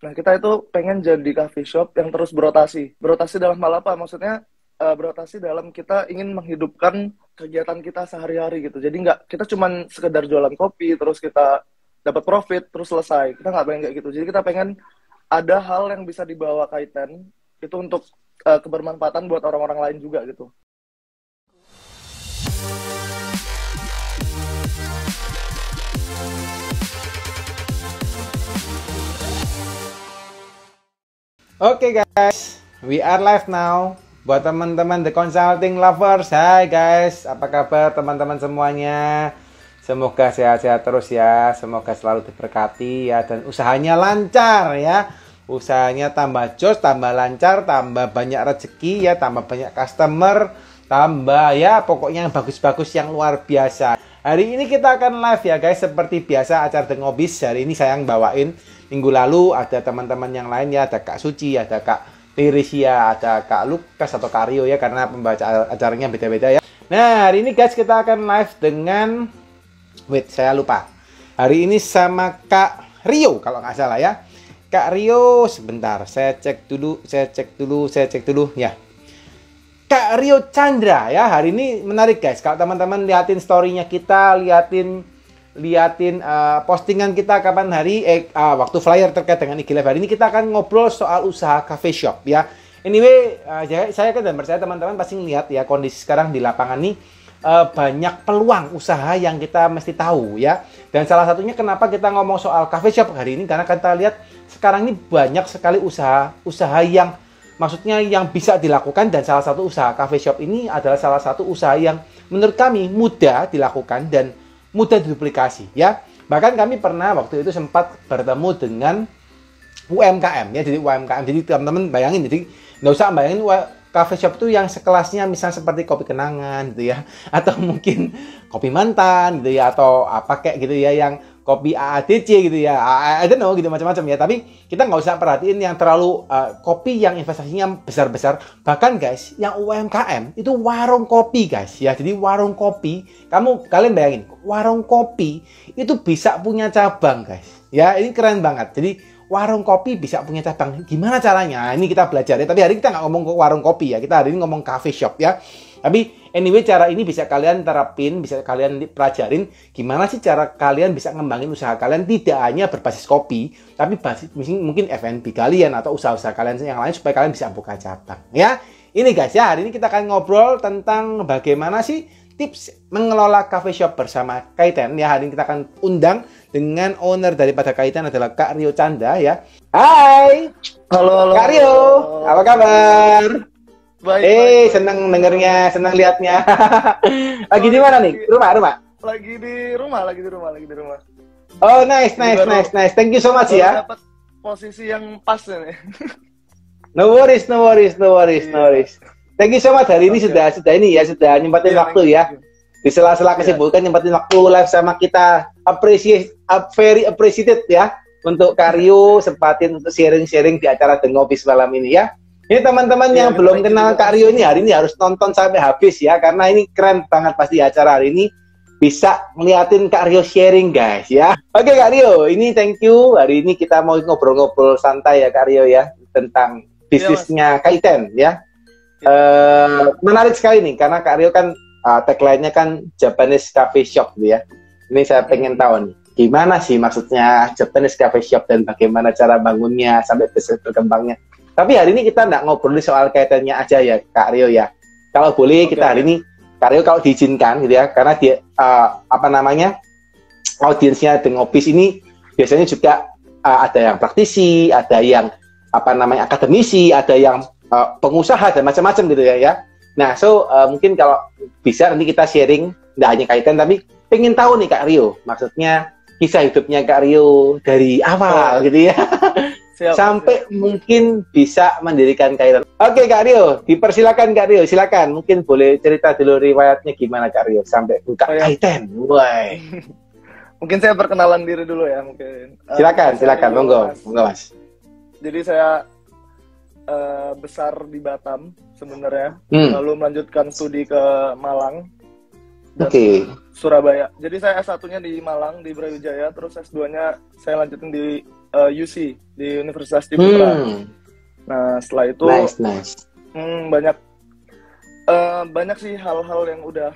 Nah, kita itu pengen jadi coffee shop yang terus berotasi. Berotasi dalam hal apa? Maksudnya berotasi dalam kita ingin menghidupkan kegiatan kita sehari-hari gitu. Jadi nggak kita cuman sekedar jualan kopi, terus kita dapat profit, terus selesai. Kita nggak pengen kayak gitu. Jadi kita pengen ada hal yang bisa dibawa kaitan itu untuk kebermanfaatan buat orang-orang lain juga gitu. Oke guys, we are live now. Buat teman-teman The Consulting Lovers, hai guys, apa kabar teman-teman semuanya? Semoga sehat-sehat terus ya, semoga selalu diberkati ya, dan usahanya lancar ya. Usahanya tambah jos, tambah lancar, tambah banyak rezeki ya, tambah banyak customer, tambah ya pokoknya yang bagus-bagus, yang luar biasa. Hari ini kita akan live ya guys, seperti biasa acara The Ngobis. Hari ini saya yang bawain. Minggu lalu ada teman-teman yang lain ya, ada Kak Suci, ada Kak Tirisia, ada Kak Lukas atau Kak Rio ya, karena pembaca acaranya beda-beda ya. Nah, hari ini guys kita akan live dengan, saya lupa. Hari ini sama Kak Rio kalau nggak salah ya. Kak Rio, sebentar, saya cek dulu ya. Kak Rio Chandra ya, hari ini menarik guys. Kalau teman-teman liatin story-nya kita, liatin postingan kita kapan hari waktu flyer terkait dengan IG Live hari ini, kita akan ngobrol soal usaha cafe shop ya. Anyway, saya kan dan percaya teman-teman pasti ngeliat ya kondisi sekarang di lapangan nih, banyak peluang usaha yang kita mesti tahu ya. Dan salah satunya kenapa kita ngomong soal cafe shop hari ini, karena kita lihat sekarang ini banyak sekali usaha yang maksudnya yang bisa dilakukan, dan salah satu usaha cafe shop ini adalah salah satu usaha yang menurut kami mudah dilakukan dan mudah diduplikasi ya. Bahkan kami pernah waktu itu sempat bertemu dengan UMKM ya. Jadi UMKM, jadi teman-teman bayangin, jadi nggak usah bayangin cafe shop itu yang sekelasnya misalnya seperti Kopi Kenangan gitu ya, atau mungkin Kopi Mantan gitu ya, atau apa kayak gitu ya, yang kopi AADC gitu ya, I don't know gitu, macam-macam ya. Tapi kita nggak usah perhatiin yang terlalu kopi yang investasinya besar-besar. Bahkan guys, yang UMKM itu warung kopi guys ya. Jadi warung kopi, kalian bayangin, warung kopi itu bisa punya cabang guys ya. Ini keren banget. Jadi warung kopi bisa punya cabang. Gimana caranya? Ini kita belajar ya. Tapi hari ini kita nggak ngomong ke warung kopi ya. Kita hari ini ngomong cafe shop ya. Tapi anyway, cara ini bisa kalian terapin, bisa kalian pelajarin gimana sih cara kalian bisa ngembangin usaha kalian tidak hanya berbasis kopi, tapi mungkin F&B kalian atau usaha-usaha kalian yang lain supaya kalian bisa buka cabang ya. Ini guys ya, hari ini kita akan ngobrol tentang bagaimana sih tips mengelola cafe shop bersama Kaiten ya. Hari ini kita akan undang dengan owner daripada Kaiten adalah Kak Rio Chandra ya. Hai. Halo. Kak Rio, apa kabar? Baik. Seneng dengernya, seneng liatnya. Lagi di mana nih? Rumah? Lagi di rumah. Oh, nice. Thank you so much ya. Dapat posisi yang pas nih. No worries. Thank you so much. Hari ini sudah sudah nyempatin waktu ya. Di sela-sela kesibukan nyempatin waktu live sama kita. Very appreciated ya untuk Kak Rio sempatin untuk sharing-sharing di acara The Ngobis malam ini ya. Ini teman-teman yang belum kenal Kak Rio ini hari ini harus nonton sampai habis ya, karena ini keren banget pasti acara hari ini, bisa ngeliatin Kak Rio sharing guys ya. Oke Kak Rio, ini thank you. Hari ini kita mau ngobrol-ngobrol santai ya Kak Rio ya, tentang bisnisnya Kaiten ya. Menarik sekali nih, karena Kak Rio kan tagline-nya kan Japanese Cafe Shop gitu ya. Ini saya pengen tahu nih, gimana sih maksudnya Japanese Cafe Shop dan bagaimana cara bangunnya sampai bisnis berkembangnya. Tapi hari ini kita nggak ngobrol soal kaitannya aja ya Kak Rio ya. Kalau boleh kita hari ini Kak Rio kalau diizinkan gitu ya, karena dia audiensnya The Ngobis ini biasanya juga ada yang praktisi, ada yang akademisi, ada yang pengusaha dan macam-macam gitu ya. Nah, mungkin kalau bisa nanti kita sharing nggak hanya Kaiten, tapi pengen tahu nih Kak Rio, maksudnya kisah hidupnya Kak Rio dari awal gitu ya. Sampai mungkin bisa mendirikan Kaiten. Oke Kak Rio, dipersilakan Kak Rio, silakan. Mungkin boleh cerita dulu riwayatnya gimana Kak Rio sampai buka Kaiten. Woi. Mungkin saya perkenalan diri dulu ya mungkin. Silakan, monggo Mas. Jadi saya besar di Batam sebenarnya, lalu melanjutkan studi ke Malang dan Surabaya. Jadi saya S1-nya di Malang di Brawijaya, terus S2-nya saya lanjutin di UC di Universitas Ciputra. Nah setelah itu Nice. banyak banyak sih hal-hal yang udah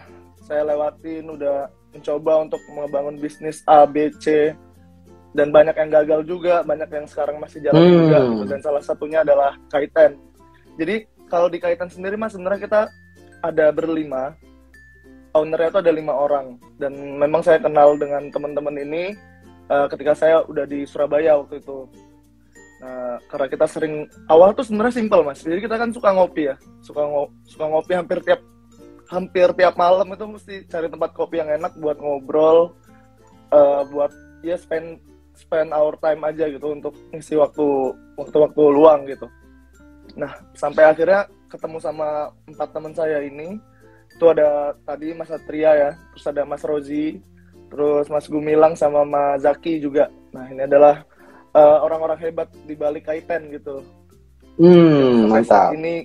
saya lewatin, udah mencoba untuk membangun bisnis A, B, C, dan banyak yang gagal juga, banyak yang sekarang masih jalan juga gitu. Dan salah satunya adalah Kaiten. Jadi kalau di Kaiten sendiri mas, sebenarnya kita ada berlima, ownernya itu ada 5 orang, dan memang saya kenal dengan teman-teman ini ketika saya udah di Surabaya waktu itu. Nah, karena kita sering, awal tuh sebenarnya simpel mas, jadi kita kan suka ngopi ya, suka ngopi hampir tiap malam itu mesti cari tempat kopi yang enak buat ngobrol, buat ya spend our time aja gitu untuk ngisi waktu luang gitu. Nah, sampai akhirnya ketemu sama 4 teman saya ini. Itu ada tadi Mas Satria ya, terus ada Mas Rozi, terus Mas Gumilang sama Mas Zaki juga. Nah, ini adalah orang-orang hebat di balik Kaiten gitu. Sampai saat Mantap. ini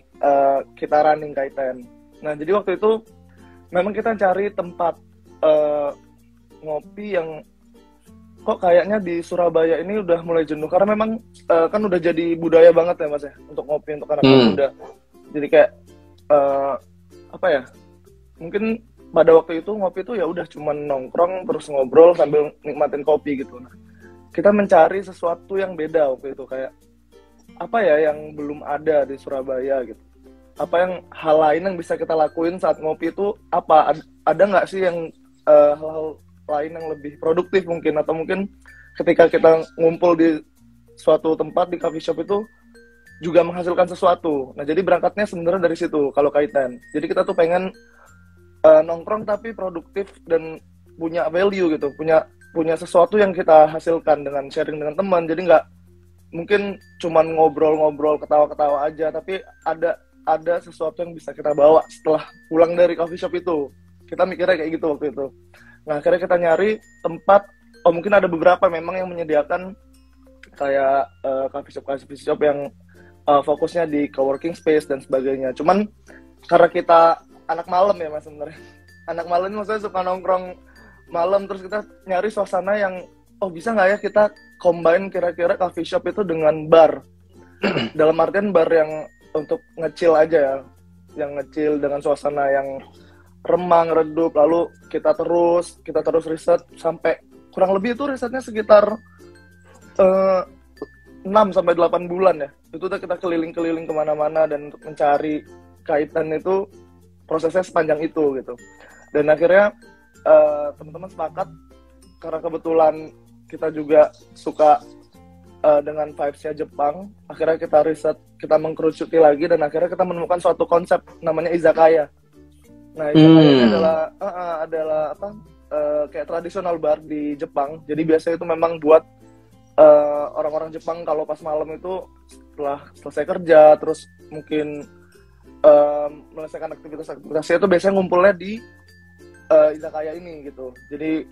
kita running Kaiten. Nah, jadi waktu itu memang kita cari tempat ngopi yang kok kayaknya di Surabaya ini udah mulai jenuh, karena memang kan udah jadi budaya banget ya mas ya untuk ngopi untuk anak-anak muda. Jadi kayak apa ya, mungkin pada waktu itu ngopi itu ya udah cuman nongkrong terus ngobrol sambil nikmatin kopi gitu. Nah, kita mencari sesuatu yang beda waktu itu, kayak apa ya yang belum ada di Surabaya gitu. Apa yang hal lain yang bisa kita lakuin saat ngopi itu apa? Ada nggak sih yang hal-hal lain yang lebih produktif mungkin, atau mungkin ketika kita ngumpul di suatu tempat di coffee shop itu juga menghasilkan sesuatu. Nah, jadi berangkatnya sebenarnya dari situ kalau Kaiten. Jadi kita tuh pengen nongkrong tapi produktif dan punya value gitu, punya sesuatu yang kita hasilkan dengan sharing dengan teman. Jadi nggak mungkin cuman ngobrol-ngobrol ketawa-ketawa aja, tapi ada sesuatu yang bisa kita bawa setelah pulang dari coffee shop itu. Kita mikirnya kayak gitu waktu itu. Nah, akhirnya kita nyari tempat, mungkin ada beberapa memang yang menyediakan kayak coffee shop yang fokusnya di coworking space dan sebagainya. Cuman karena kita anak malam ya mas sebenarnya. Anak malam maksudnya suka nongkrong malam, terus kita nyari suasana yang bisa nggak ya kita combine kira-kira coffee shop itu dengan bar. Dalam artian bar yang untuk nge-chill aja ya, yang nge-chill dengan suasana yang remang, redup, lalu kita terus riset sampai kurang lebih itu risetnya sekitar 6 sampai 8 bulan ya. Itu udah kita keliling-keliling kemana-mana, dan untuk mencari Kaiten itu prosesnya sepanjang itu gitu. Dan akhirnya teman-teman sepakat, karena kebetulan kita juga suka dengan vibes-nya Jepang. Akhirnya kita riset, kita mengkerucuti lagi, dan akhirnya kita menemukan suatu konsep namanya izakaya. Nah, izakaya ini adalah apa? Kayak tradisional bar di Jepang. Jadi biasanya itu memang buat orang-orang Jepang kalau pas malam itu setelah selesai kerja, terus mungkin menyelesaikan aktivitasnya itu biasanya ngumpulnya di izakaya ini gitu. Jadi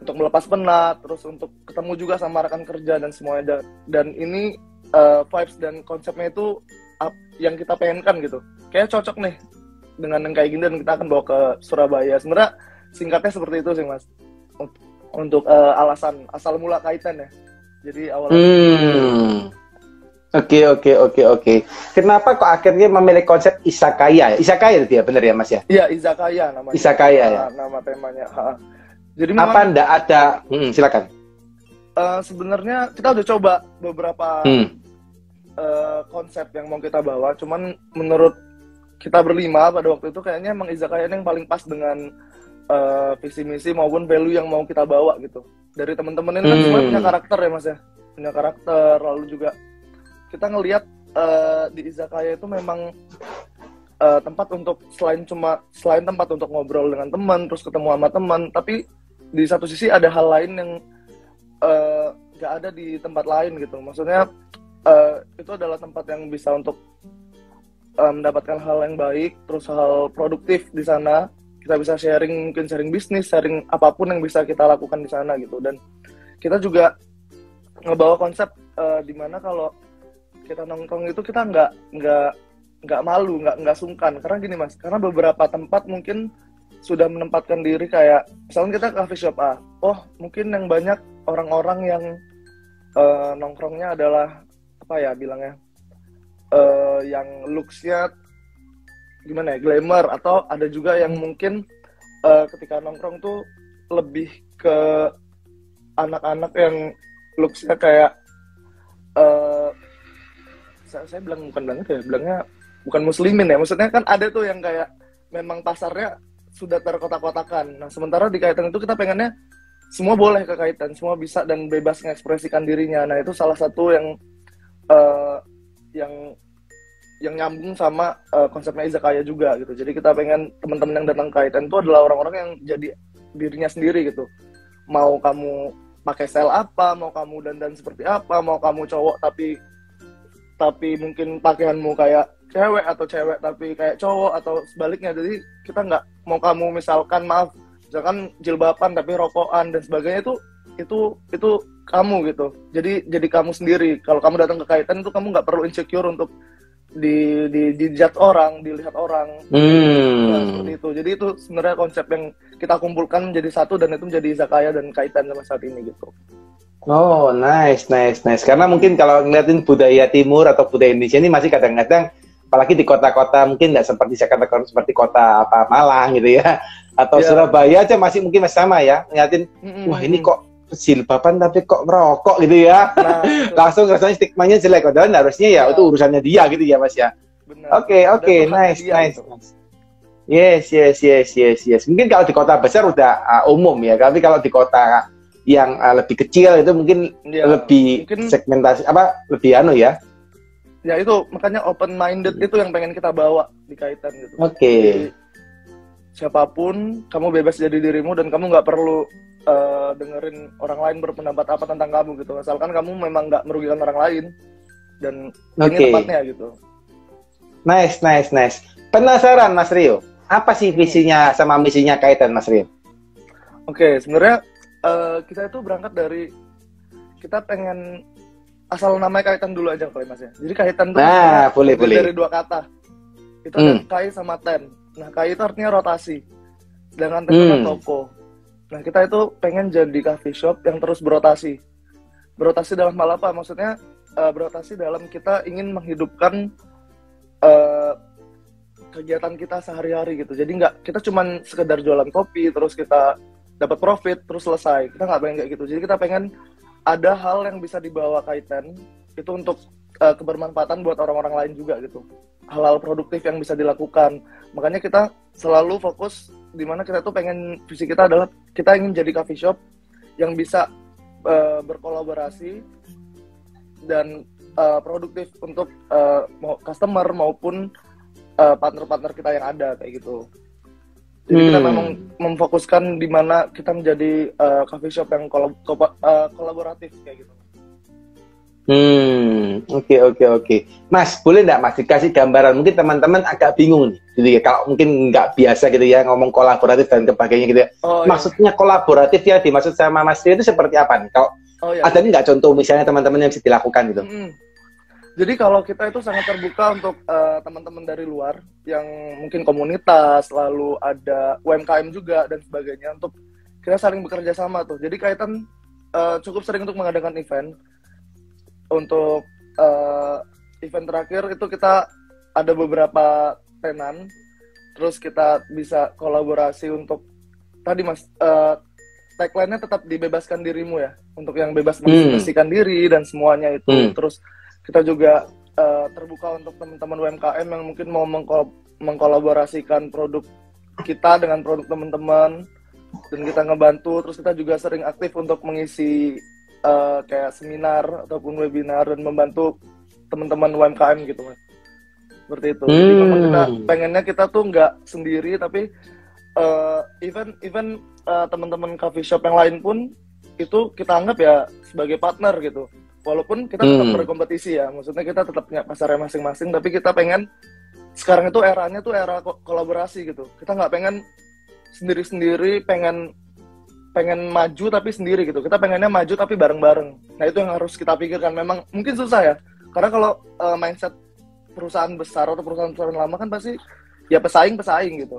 untuk melepas penat, terus untuk ketemu juga sama rekan kerja dan semuanya. Dan ini vibes dan konsepnya itu yang kita pengenkan gitu. Kayaknya cocok nih dengan yang kayak gini, dan kita akan bawa ke Surabaya. Sebenarnya singkatnya seperti itu sih mas. Untuk alasan asal mula Kaiten ya. Jadi awalnya. Oke. Kenapa kok akhirnya memilih konsep izakaya? Izakaya itu ya, benar ya Mas ya? Iya, izakaya namanya. Izakaya ya. Nama temanya. Jadi apa ndak ada? Silakan. Sebenarnya kita udah coba beberapa konsep yang mau kita bawa, cuman menurut kita berlima pada waktu itu kayaknya emang izakaya yang paling pas dengan visi misi maupun value yang mau kita bawa gitu. Dari teman-teman ini kan semuanya punya karakter ya Mas ya, punya karakter. Lalu juga kita ngelihat di izakaya itu memang tempat untuk selain tempat untuk ngobrol dengan teman, terus ketemu sama teman, tapi di satu sisi ada hal lain yang gak ada di tempat lain gitu. Maksudnya itu adalah tempat yang bisa untuk mendapatkan hal yang baik, terus hal produktif di sana. Kita bisa sharing, mungkin sharing bisnis, sharing apapun yang bisa kita lakukan di sana gitu. Dan kita juga ngebawa konsep di mana kalau kita nongkrong itu kita nggak malu, nggak sungkan. Karena gini mas, karena beberapa tempat mungkin sudah menempatkan diri kayak, misalnya kita coffee shop A, mungkin yang banyak orang-orang yang nongkrongnya adalah apa ya bilangnya, yang looks-nya gimana ya, glamour, atau ada juga yang mungkin ketika nongkrong tuh lebih ke anak-anak yang looks-nya kayak saya bilang bukan banget ya, bilangnya bukan muslimin ya, maksudnya kan ada tuh yang kayak memang pasarnya sudah terkotak-kotakan. Nah sementara di kaitan itu kita pengennya semua boleh ke kaitan, semua bisa dan bebas mengekspresikan dirinya. Nah itu salah satu uh, yang yang nyambung sama konsepnya izakaya juga gitu. Jadi kita pengen teman-teman yang datang ke kaitan itu adalah orang-orang yang jadi dirinya sendiri gitu. Mau kamu pakai style apa, mau kamu dandan seperti apa, mau kamu cowok tapi mungkin pakaianmu kayak cewek, atau cewek tapi kayak cowok, atau sebaliknya. Jadi kita nggak mau kamu misalkan jilbaban tapi rokokan dan sebagainya, itu kamu gitu. Jadi kamu sendiri. Kalau kamu datang ke kaitan itu kamu nggak perlu insecure untuk di judge orang, dilihat orang. Nah, seperti itu. Jadi itu sebenarnya konsep yang kita kumpulkan menjadi satu, dan itu menjadi izakaya dan kaitan sama saat ini gitu. Oh, nice. Karena mungkin kalau ngeliatin budaya timur atau budaya Indonesia ini masih kadang-kadang, apalagi di kota-kota mungkin nggak seperti saya katakan seperti kota Malang gitu ya, atau Surabaya aja masih sama ya, ngeliatin, wah ini kok jilbaban tapi kok merokok gitu ya. Nah, langsung rasanya stigmanya jelek, padahal harusnya ya itu urusannya dia gitu ya Mas ya. Oke, nice. Yes. Mungkin kalau di kota besar udah umum ya, tapi kalau di kota yang lebih kecil itu mungkin lebih segmentasi lebih ya. Ya itu makanya open minded itu yang pengen kita bawa di kaitan gitu. Oke. Siapapun kamu bebas jadi dirimu, dan kamu nggak perlu dengerin orang lain berpendapat apa tentang kamu gitu, asalkan kamu memang nggak merugikan orang lain, dan ini tempatnya gitu. Nice. Penasaran Mas Rio, apa sih visinya sama misinya kaitan Mas Rio? Oke, sebenarnya kita itu berangkat dari kita pengen, asal namanya kaitan dulu aja kalau Mas ya. Jadi kaitan itu boleh dari dua kata. Itu ada kai sama ten. Nah, kai itu artinya rotasi. Sedangkan ten itu toko. Nah, kita itu pengen jadi coffee shop yang terus berotasi. Berotasi dalam hal apa? Maksudnya berotasi dalam kita ingin menghidupkan kegiatan kita sehari-hari gitu. Jadi kita cuman sekedar jualan kopi, terus kita dapat profit, terus selesai. Kita nggak pengen kayak gitu. Jadi kita pengen ada hal yang bisa dibawa kaitan itu untuk kebermanfaatan buat orang-orang lain juga gitu. Hal-hal produktif yang bisa dilakukan. Makanya kita selalu fokus di mana kita tuh pengen, visi kita adalah kita ingin jadi coffee shop yang bisa berkolaborasi dan produktif untuk customer maupun partner-partner kita yang ada kayak gitu. Jadi kita memang memfokuskan di mana kita menjadi coffee shop yang kolaboratif kayak gitu. Oke. Mas, boleh nggak Mas dikasih gambaran? Mungkin teman-teman agak bingung nih, gitu ya. Kalau mungkin nggak biasa gitu ya ngomong kolaboratif dan sebagainya gitu ya. Maksudnya kolaboratif ya dimaksud sama Mas Rio itu seperti apa nih? Kalau ada nih nggak contoh misalnya teman-teman yang bisa dilakukan gitu? Jadi kalau kita itu sangat terbuka untuk teman-teman dari luar yang mungkin komunitas, lalu ada UMKM juga dan sebagainya, untuk kita saling bekerja sama tuh. Jadi kaitan cukup sering untuk mengadakan event. Untuk event terakhir itu kita ada beberapa tenan, terus kita bisa kolaborasi untuk tadi Mas, tagline-nya tetap dibebaskan dirimu ya, untuk yang bebas mengekspresikan diri dan semuanya itu. Terus kita juga terbuka untuk teman-teman UMKM yang mungkin mau mengkolaborasikan produk kita dengan produk teman-teman, dan kita ngebantu. Terus kita juga sering aktif untuk mengisi kayak seminar ataupun webinar dan membantu teman-teman UMKM gitu Mas. Seperti itu. Jadi memang kita pengennya kita tuh nggak sendiri, tapi even teman-teman coffee shop yang lain pun itu kita anggap ya sebagai partner gitu. Walaupun kita tetap berkompetisi ya, maksudnya kita tetap punya pasarnya masing-masing, tapi kita pengen sekarang itu eranya tuh era kolaborasi gitu. Kita nggak pengen sendiri-sendiri, pengen maju tapi sendiri gitu. Kita pengennya maju tapi bareng-bareng. Nah itu yang harus kita pikirkan. Memang mungkin susah ya, karena kalau mindset perusahaan besar atau perusahaan lama kan pasti ya pesaing gitu.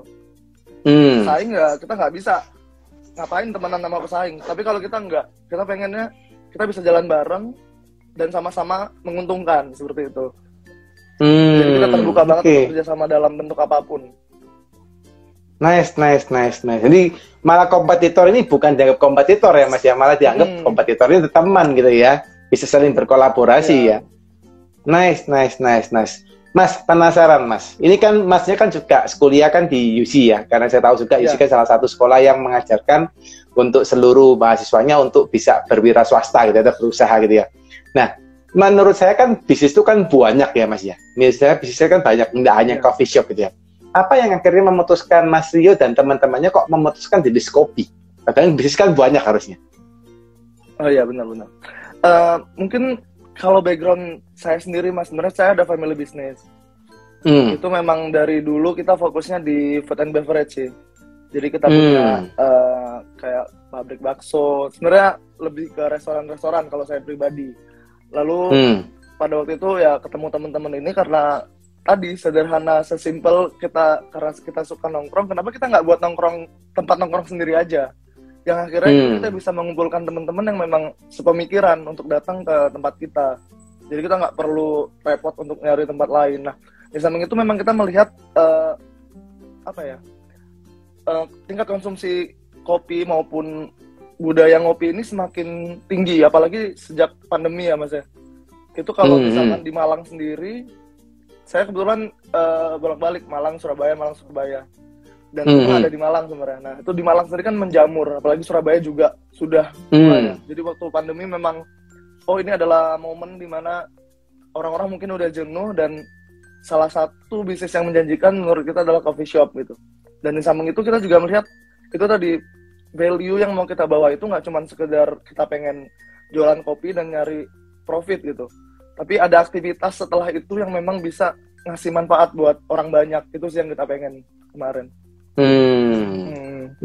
Pesaing ya kita nggak bisa ngapain temenan sama pesaing. Tapi kalau kita nggak, kita pengennya kita bisa jalan bareng dan sama-sama menguntungkan seperti itu. Jadi kita terbuka banget untuk kerjasama dalam bentuk apapun. Nice. Jadi malah kompetitor ini bukan dianggap kompetitor ya Mas ya, malah dianggap kompetitor ini teman gitu ya, bisa saling berkolaborasi ya. Nice. Mas, penasaran Mas, ini kan Masnya kan juga kuliah kan di UC ya, karena saya tahu juga UC kan salah satu sekolah yang mengajarkan untuk seluruh mahasiswanya untuk bisa berwira swasta gitu, atau berusaha gitu ya. Nah, menurut saya kan bisnis itu kan banyak ya Mas ya, misalnya bisnisnya kan banyak, tidak hanya coffee shop gitu ya. Apa yang akhirnya memutuskan Mas Rio dan teman-temannya kok memutuskan bisnis kopi? Padahal bisnis kan banyak harusnya. Oh iya, benar-benar. Mungkin kalau background saya sendiri Mas, sebenarnya saya ada family business. Itu memang dari dulu kita fokusnya di food and beverage sih. Jadi kita punya kayak pabrik bakso. Sebenarnya lebih ke restoran-restoran kalau saya pribadi. Lalu pada waktu itu ya ketemu teman-teman ini karena tadi sederhana, sesimpel karena kita suka nongkrong. Kenapa kita nggak buat tempat nongkrong sendiri aja? Yang akhirnya kita bisa mengumpulkan teman-teman yang memang sepemikiran untuk datang ke tempat kita. Jadi kita nggak perlu repot untuk nyari tempat lain. Nah, di samping itu memang kita melihat tingkat konsumsi kopi maupun budaya ngopi ini semakin tinggi, apalagi sejak pandemi ya Mas ya. Itu kalau misalkan di Malang sendiri, saya kebetulan bolak-balik Malang Surabaya. Dan itu ada di Malang sebenarnya. Nah, itu di Malang sendiri kan menjamur, apalagi Surabaya juga sudah mulai. Jadi waktu pandemi memang, ini adalah momen di mana orang-orang mungkin udah jenuh, dan salah satu bisnis yang menjanjikan menurut kita adalah coffee shop gitu. Dan di samping itu kita juga melihat, itu tadi, value yang mau kita bawa itu nggak cuma sekedar kita pengen jualan kopi dan nyari profit gitu. Tapi ada aktivitas setelah itu yang memang bisa ngasih manfaat buat orang banyak. Itu sih yang kita pengen kemarin.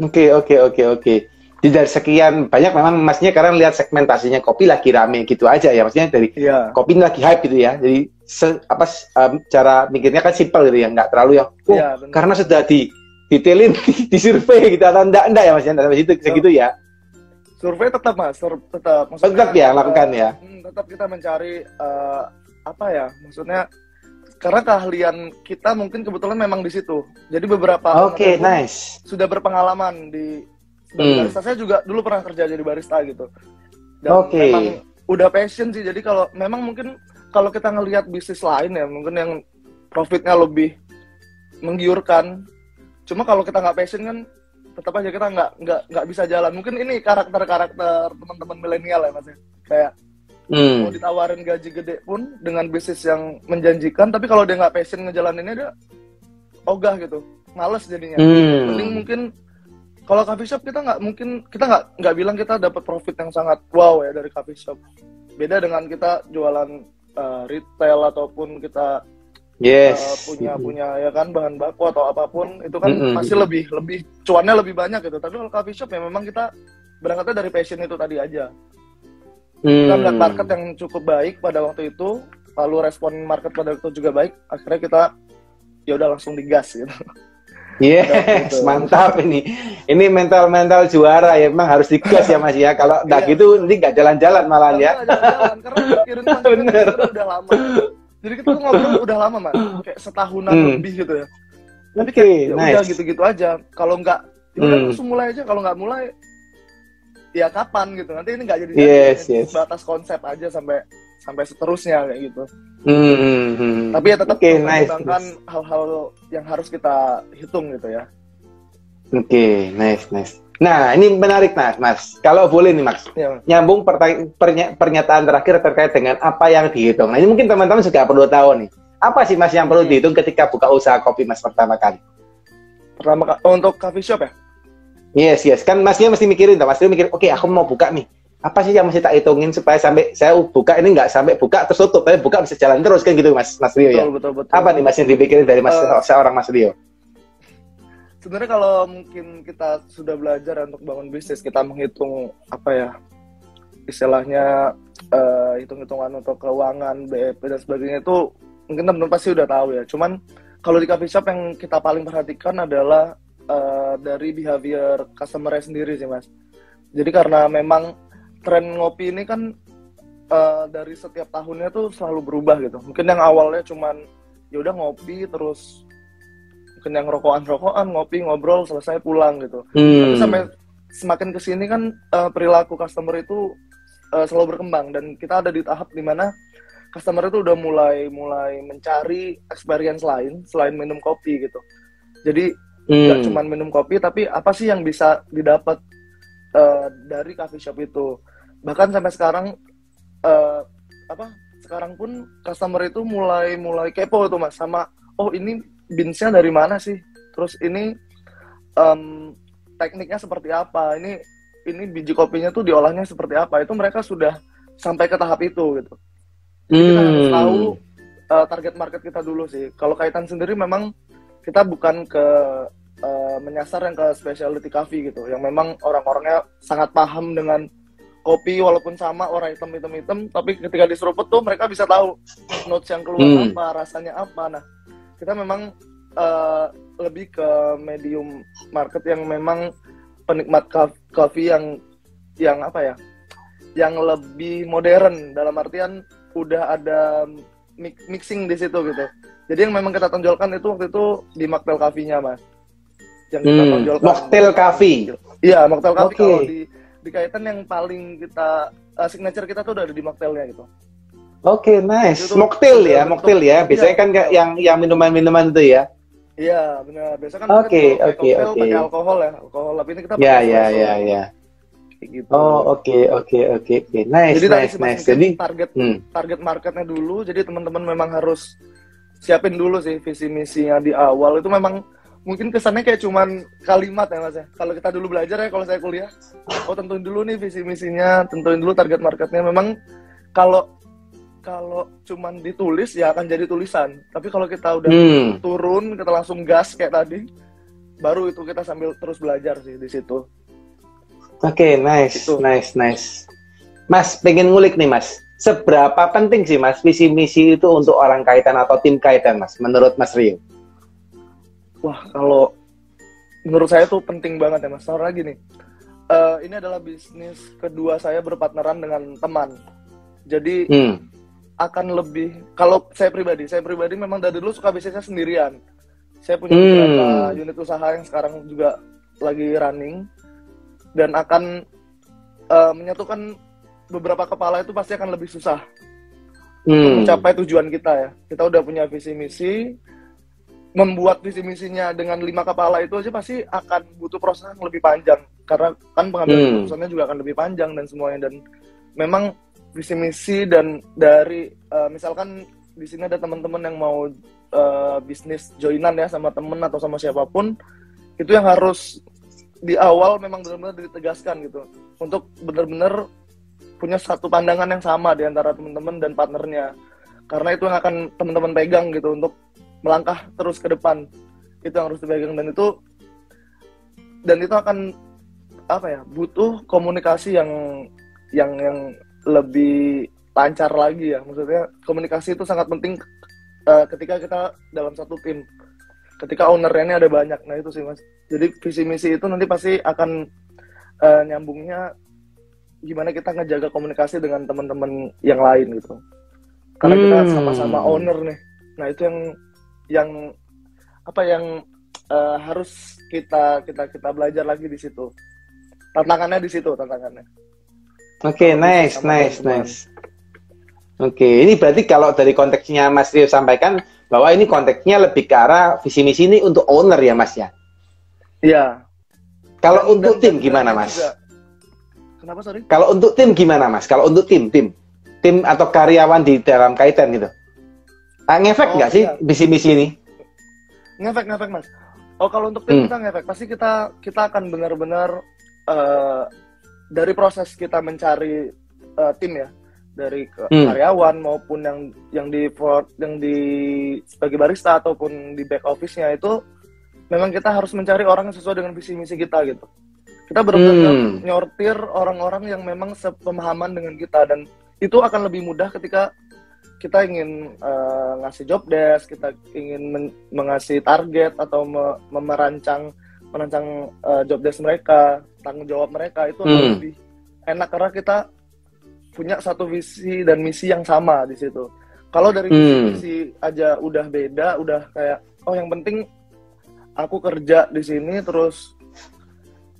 Oke. Jadi dari sekian banyak memang Masnya sekarang lihat segmentasinya kopi lagi rame gitu aja ya, maksudnya dari kopi lagi hype gitu ya. Jadi cara mikirnya kan simpel gitu ya, nggak terlalu yang karena sudah detailin di survei gitu atau enggak ya Mas, sampai situ segitu ya. Survei tetap Mas, tetap ya lakukan ya. Tetap kita mencari maksudnya karena keahlian kita mungkin kebetulan memang di situ. Jadi beberapa sudah berpengalaman di barista. Saya juga dulu pernah kerja jadi barista gitu. Dan memang udah passion sih. Jadi kalau memang mungkin kalau kita ngelihat bisnis lain ya, mungkin yang profitnya lebih menggiurkan. Cuma kalau kita nggak passion kan tetap aja kita nggak bisa jalan. Mungkin ini karakter teman-teman milenial ya Mas ya. Kayak mau ditawarin gaji gede pun dengan bisnis yang menjanjikan, tapi kalau dia nggak passion ngejalaninnya, dia ogah gitu, males jadinya. Mending mungkin kalau coffee shop kita nggak bilang kita dapat profit yang sangat wow ya dari coffee shop. Beda dengan kita jualan retail ataupun kita punya ya kan bahan baku atau apapun, itu kan masih lebih cuannya lebih banyak gitu. Tapi kalau coffee shop ya memang kita berangkatnya dari passion itu tadi aja. Kita melihat market yang cukup baik pada waktu itu, lalu respon market pada waktu itu juga baik, akhirnya kita ya udah langsung digas gitu. Yes, mantap ini. Ini mental juara ya, memang harus digas ya Mas ya. Kalau nggak gitu nanti nggak jalan-jalan malah ya. Jalan-jalan karena mikirin udah lama. Jadi kita tuh ngobrol udah lama Mas, kayak setahunan lebih gitu ya. Tapi udah gitu-gitu aja. Kalau nggak, langsung mulai aja. Kalau nggak mulai, ya kapan gitu, nanti ini nggak jadi batas konsep aja sampai seterusnya kayak gitu. Tapi ya tetap mempertimbangkan hal-hal yang harus kita hitung gitu ya. Nice. Nah ini menarik Mas. Kalau boleh nih Mas, nyambung pernyataan terakhir terkait dengan apa yang dihitung. Nah ini mungkin teman-teman juga perlu tahu nih, apa sih Mas yang perlu dihitung ketika buka usaha kopi Mas pertama kali? Untuk coffee shop ya? Yes. Kan Masnya mesti mikirin, Mas Rio mikir, oke, aku mau buka nih. Apa sih yang mesti tak hitungin supaya sampai saya buka ini nggak sampai buka terus tutup, tapi buka bisa jalan terus kan gitu Mas Rio ya? Betul. Apa nih Mas yang dipikirin dari seorang Mas Rio? Sebenarnya kalau mungkin kita sudah belajar untuk bangun bisnis, kita menghitung istilahnya hitung-hitungan untuk keuangan, BEP dan sebagainya itu mungkin teman-teman pasti udah tahu ya. Cuman kalau di coffee shop yang kita paling perhatikan adalah dari behavior customer-nya sendiri sih Mas. Jadi karena memang tren ngopi ini kan dari setiap tahunnya tuh selalu berubah gitu. Mungkin yang awalnya cuman ya udah ngopi terus, mungkin yang rokokan ngopi ngobrol selesai pulang gitu. Tapi sampai semakin kesini kan perilaku customer itu selalu berkembang, dan kita ada di tahap dimana customer itu udah mulai mencari experience lain selain minum kopi gitu. Jadi nggak cuma minum kopi, tapi apa sih yang bisa didapat dari coffee shop itu. Bahkan sampai sekarang sekarang pun customer itu mulai kepo tuh Mas, sama ini beans-nya dari mana sih, terus ini tekniknya seperti apa, ini biji kopinya tuh diolahnya seperti apa. Itu mereka sudah sampai ke tahap itu gitu. Jadi kita harus tahu target market kita dulu sih. Kalau Kaitan sendiri memang kita bukan ke menyasar yang ke specialty coffee gitu, yang memang orang-orangnya sangat paham dengan kopi walaupun sama warna hitam, tapi ketika diseruput tuh mereka bisa tahu notes yang keluar apa, rasanya apa. Nah, kita memang lebih ke medium market yang memang penikmat kopi yang apa ya, yang lebih modern, dalam artian udah ada mixing di situ gitu. Jadi yang memang kita tonjolkan itu waktu itu di mocktail coffee-nya Mas. Yang kita tonjolkan mocktail coffee. Iya, mocktail coffee. Okay. Kalau di Kaitan yang paling kita signature kita tuh udah ada di mocktailnya gitu. Oke, nice. Mocktail ya. Biasanya kan yang minuman-minuman itu ya. Iya, benar. Biasa kan Oke. pakai alkohol ya. Tapi ini kita pakai ya. Gitu. Oke. Nice. Jadi target marketnya dulu. Jadi teman-teman memang harus siapin dulu sih visi misinya di awal. Itu memang mungkin kesannya kayak cuman kalimat ya Mas ya. Kalau kita dulu belajar ya, kalau saya kuliah, tentuin dulu nih visi misinya, tentuin dulu target marketnya. Memang kalau cuman ditulis ya akan jadi tulisan. Tapi kalau kita udah turun, kita langsung gas kayak tadi, baru itu kita sambil terus belajar sih di situ. Oke, nice. Mas, pengen ngulik nih Mas. Seberapa penting sih Mas visi misi itu untuk orang Kaitan atau tim Kaitan Mas, menurut Mas Rio? Wah, kalau menurut saya tuh penting banget ya Mas. Soalnya gini, ini adalah bisnis kedua saya berpartneran dengan teman. Jadi akan lebih, kalau saya pribadi memang dari dulu suka bisnisnya sendirian. Saya punya beberapa unit usaha yang sekarang juga lagi running, dan akan menyatukan beberapa kepala itu pasti akan lebih susah untuk mencapai tujuan kita ya. Kita udah punya visi misi, membuat visi misinya dengan 5 kepala itu aja pasti akan butuh proses yang lebih panjang, karena kan pengambilan keputusannya juga akan lebih panjang dan semuanya. Dan memang visi misi dan dari misalkan di sini ada teman-teman yang mau bisnis joinan ya sama temen atau sama siapapun, itu yang harus di awal memang benar-benar ditegaskan gitu, untuk benar-benar punya satu pandangan yang sama di antara teman-teman dan partnernya, karena itu yang akan teman-teman pegang gitu untuk melangkah terus ke depan. Itu yang harus dipegang, dan itu akan apa ya, butuh komunikasi yang lebih lancar lagi ya. Maksudnya komunikasi itu sangat penting ketika kita dalam satu tim, ketika ownernya ini ada banyak. Nah itu sih Mas. Jadi visi misi itu nanti pasti akan nyambungnya gimana kita ngejaga komunikasi dengan teman-teman yang lain gitu. Karena kita sama-sama owner nih. Nah itu yang harus kita belajar lagi di situ. Tantangannya di situ. Oke, nice. Oke, ini berarti kalau dari konteksnya Mas Rio sampaikan bahwa ini konteksnya lebih ke arah visi misi ini untuk owner ya Mas ya? Iya. Kalau untuk tim gimana Mas? Juga. Kenapa sorry? Kalau untuk tim gimana Mas? Kalau untuk tim atau karyawan di dalam Kaitan gitu, ngefek nggak sih visi misi ini? Ngefek Mas. Kalau untuk tim kita ngefek, pasti kita akan benar-benar dari proses kita mencari tim ya, dari karyawan maupun yang di sebagai barista ataupun di back office-nya, itu memang kita harus mencari orang yang sesuai dengan visi misi kita gitu. Kita benar-benar nyortir orang-orang yang memang sepemahaman dengan kita, dan itu akan lebih mudah ketika kita ingin ngasih job desk, kita ingin mengasih target atau merancang job desk mereka, tanggung jawab mereka, itu akan lebih enak karena kita punya satu visi dan misi yang sama di situ. Kalau dari visi aja udah beda, udah kayak yang penting aku kerja di sini terus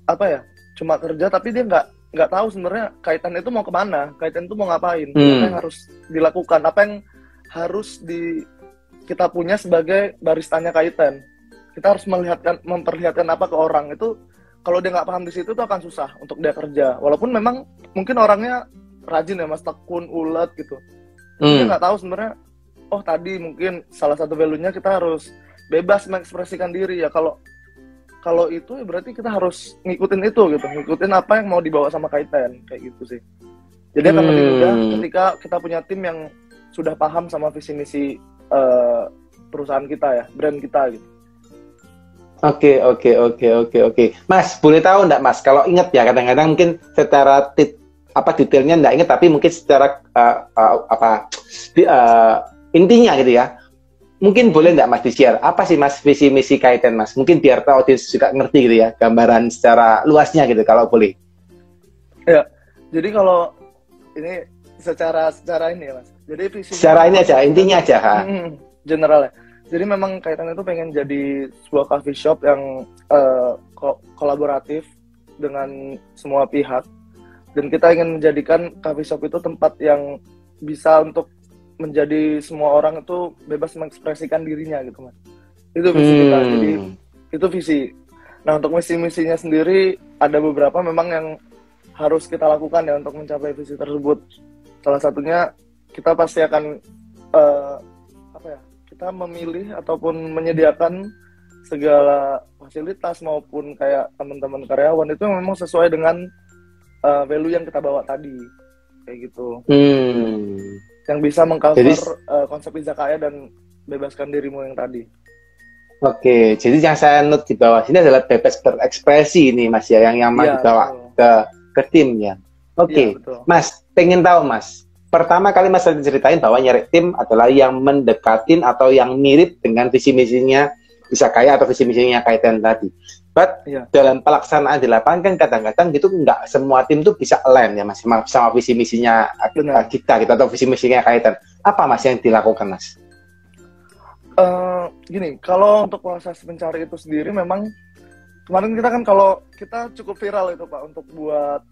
apa ya, cuma kerja tapi dia nggak tahu sebenarnya Kaitan itu mau kemana, Kaitan itu mau ngapain, apa yang harus dilakukan, apa yang harus kita punya sebagai baristanya Kaitan. Kita harus memperlihatkan apa ke orang itu. Kalau dia nggak paham di situ tuh akan susah untuk dia kerja. Walaupun memang mungkin orangnya rajin ya Mas, tekun, ulet gitu. Dia nggak tahu sebenarnya. Oh tadi mungkin salah satu value-nya kita harus bebas mengekspresikan diri ya. Kalau itu ya berarti kita harus ngikutin itu gitu, ngikutin apa yang mau dibawa sama Kaitan kayak gitu sih. Jadi akan lebih mudah ketika kita punya tim yang sudah paham sama visi misi perusahaan kita ya, brand kita gitu. Oke. Mas, boleh tahu enggak Mas, kalau ingat ya kadang-kadang mungkin secara detailnya enggak ingat, tapi mungkin secara intinya gitu ya. Mungkin boleh enggak Mas di-share apa sih Mas visi misi Kaitan Mas? Mungkin biar audiens juga ngerti gitu ya, gambaran secara luasnya gitu kalau boleh. Ya. Jadi kalau ini secara ini ya Mas. Jadi visi secara ini aja, intinya aja. General ya. Jadi memang Kaitan itu pengen jadi sebuah coffee shop yang kolaboratif dengan semua pihak. Dan kita ingin menjadikan coffee shop itu tempat yang bisa untuk menjadi semua orang itu bebas mengekspresikan dirinya gitu Mas. Itu visi kita. Jadi itu visi. Nah untuk misi-misinya sendiri ada beberapa memang yang harus kita lakukan ya untuk mencapai visi tersebut. Salah satunya kita pasti akan kita memilih ataupun menyediakan segala fasilitas maupun kayak teman-teman karyawan itu memang sesuai dengan value yang kita bawa tadi kayak gitu. Yang bisa mengcover konsep izakaya dan bebaskan dirimu yang tadi. Oke, jadi yang saya note di bawah sini adalah bebas berekspresi ini Mas ya, yang mau dibawa ke tim ya. Oke, Mas, pengen tahu Mas, pertama kali Mas ceritain bahwa nyari tim adalah yang mendekatin atau yang mirip dengan visi misinya Izakaya atau visi misinya Kaitan tadi. But dalam pelaksanaan di lapangan kan kadang-kadang gitu nggak semua tim tuh bisa align ya Mas sama visi misinya kita atau visi misinya Kaitan. Apa Mas yang dilakukan Mas? Gini, kalau untuk proses mencari itu sendiri memang kemarin kita kan kalau kita cukup viral itu Pak untuk buat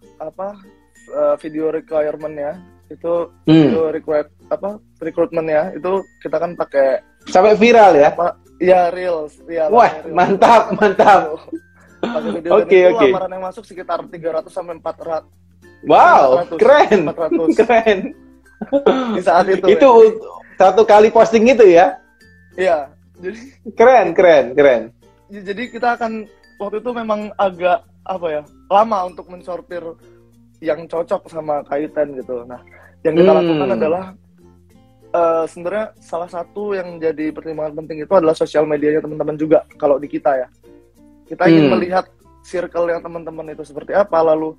video requirement ya. Itu video recruitment ya, itu kita kan pakai sampai viral ya? Iya, reels. Ya, wah, reels. Mantap. Pakai video itu lamaran yang masuk sekitar 300 sampai 400. Wow, 400, keren. 400. Keren. Di saat itu. Itu ya. Satu kali posting itu ya? Iya. Jadi keren. Jadi kita akan waktu itu memang agak lama untuk mensortir yang cocok sama Kaitan gitu. Nah, yang kita lakukan adalah sebenarnya salah satu yang jadi pertimbangan penting itu adalah sosial medianya teman-teman juga. Kalau di kita ya, kita ingin melihat circle yang teman-teman itu seperti apa, lalu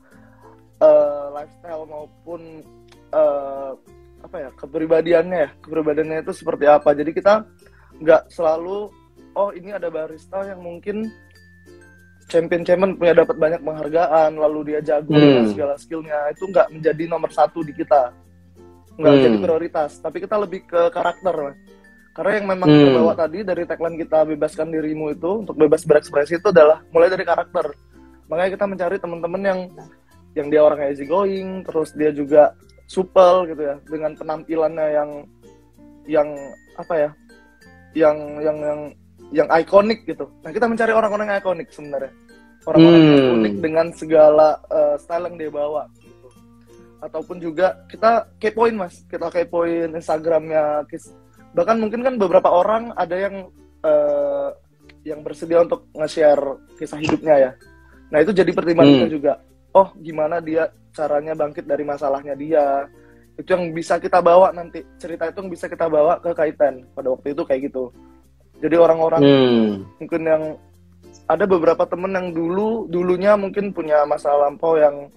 lifestyle maupun kepribadiannya itu seperti apa. Jadi kita nggak selalu ini ada barista yang mungkin champion punya dapat banyak penghargaan, lalu dia jago dengan segala skillnya, itu nggak menjadi nomor satu di kita, nggak jadi prioritas, tapi kita lebih ke karakter Mas. Karena yang memang kita bawa tadi dari tagline kita bebaskan dirimu itu untuk bebas berekspresi itu adalah mulai dari karakter. Makanya kita mencari teman-teman yang dia orangnya easy going, terus dia juga supel gitu ya, dengan penampilannya yang ikonik gitu. Nah kita mencari orang-orang yang ikonik sebenarnya, orang-orang yang unik dengan segala style yang dia bawa gitu. Ataupun juga kita kepoin Mas, kita kepoin Instagramnya, bahkan mungkin kan beberapa orang ada yang bersedia untuk nge-share kisah hidupnya ya. Nah itu jadi pertimbangan kita juga. Oh gimana dia caranya bangkit dari masalahnya dia, itu yang bisa kita bawa nanti, cerita itu yang bisa kita bawa ke Kaitan pada waktu itu kayak gitu. Jadi orang-orang mungkin yang ada beberapa temen yang dulunya mungkin punya masa lampau yang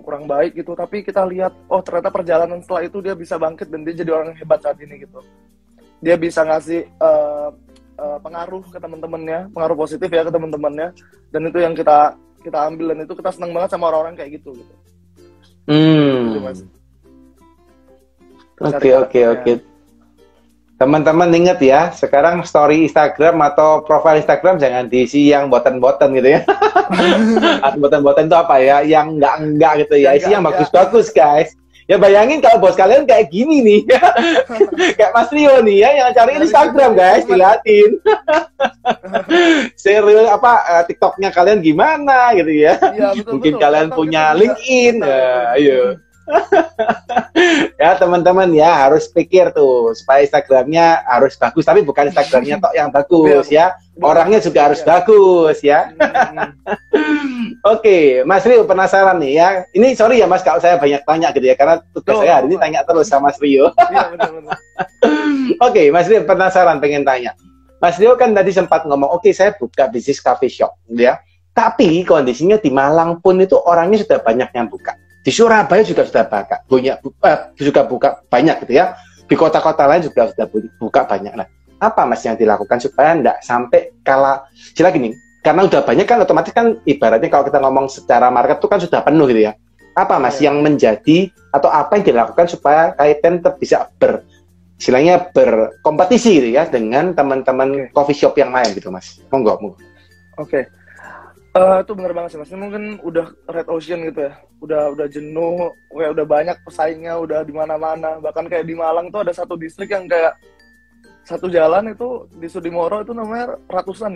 kurang baik gitu, tapi kita lihat ternyata perjalanan setelah itu dia bisa bangkit dan dia jadi orang yang hebat saat ini gitu. Dia bisa ngasih pengaruh ke teman-temannya, pengaruh positif ya ke teman-temannya, dan itu yang kita kita ambil, dan itu kita senang banget sama orang-orang kayak gitu gitu. Gitu, Mas. Oke. Teman-teman ingat ya, sekarang story Instagram atau profile Instagram jangan diisi yang boten-boten gitu ya. Atau boten-boten itu apa ya? Yang enggak gitu ya. Isi yang bagus-bagus, guys. Ya bayangin kalau bos kalian kayak gini nih. Kayak Mas Rio nih ya, yang cari Instagram, guys, dilihatin. Serius TikToknya kalian gimana gitu ya. Mungkin kalian punya LinkedIn. Ayo. Ya teman-teman ya, harus pikir tuh supaya Instagramnya harus bagus, tapi bukan Instagramnya tok yang bagus ya, orangnya juga harus bagus ya. Oke, Mas Rio penasaran nih ya, ini sorry ya Mas kalau saya banyak tanya gitu ya, karena tugas saya hari ini tanya terus sama Mas Rio. Oke, Mas Rio penasaran, pengen tanya. Mas Rio kan tadi sempat ngomong, oke, saya buka bisnis coffee shop gitu ya, tapi kondisinya di Malang pun itu orangnya sudah banyak yang buka. Di Surabaya juga sudah buka banyak gitu ya. Di kota-kota lain juga sudah buka banyak. Nah, apa Mas yang dilakukan supaya enggak sampai kalah? Sila gini, karena udah banyak kan otomatis kan ibaratnya kalau kita ngomong secara market itu kan sudah penuh gitu ya. Apa Mas yang menjadi atau apa yang dilakukan supaya Kaiten tetap bisa istilahnya berkompetisi gitu ya dengan teman-teman coffee shop yang lain gitu Mas? Monggo. Oke. Itu bener banget sih Mas, ini mungkin udah red ocean gitu ya, udah jenuh, kayak udah banyak pesaingnya, udah di mana-mana. Bahkan kayak di Malang tuh ada satu distrik yang kayak satu jalan itu di Sudimoro itu namanya ratusan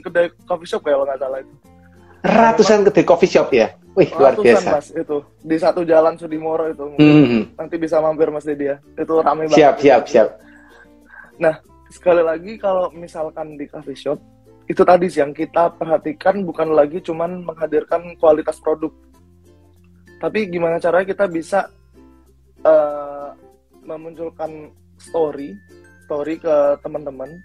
kedai coffee shop kalau nggak salah itu. Ratusan kedai coffee shop ya? Wih, luar biasa. Mas, itu di satu jalan Sudimoro itu. Nanti bisa mampir Mas Dedi ya, itu rame banget. Siap. Nah, sekali lagi kalau misalkan di coffee shop, itu tadi sih yang kita perhatikan bukan lagi cuman menghadirkan kualitas produk, tapi gimana caranya kita bisa memunculkan story ke teman-teman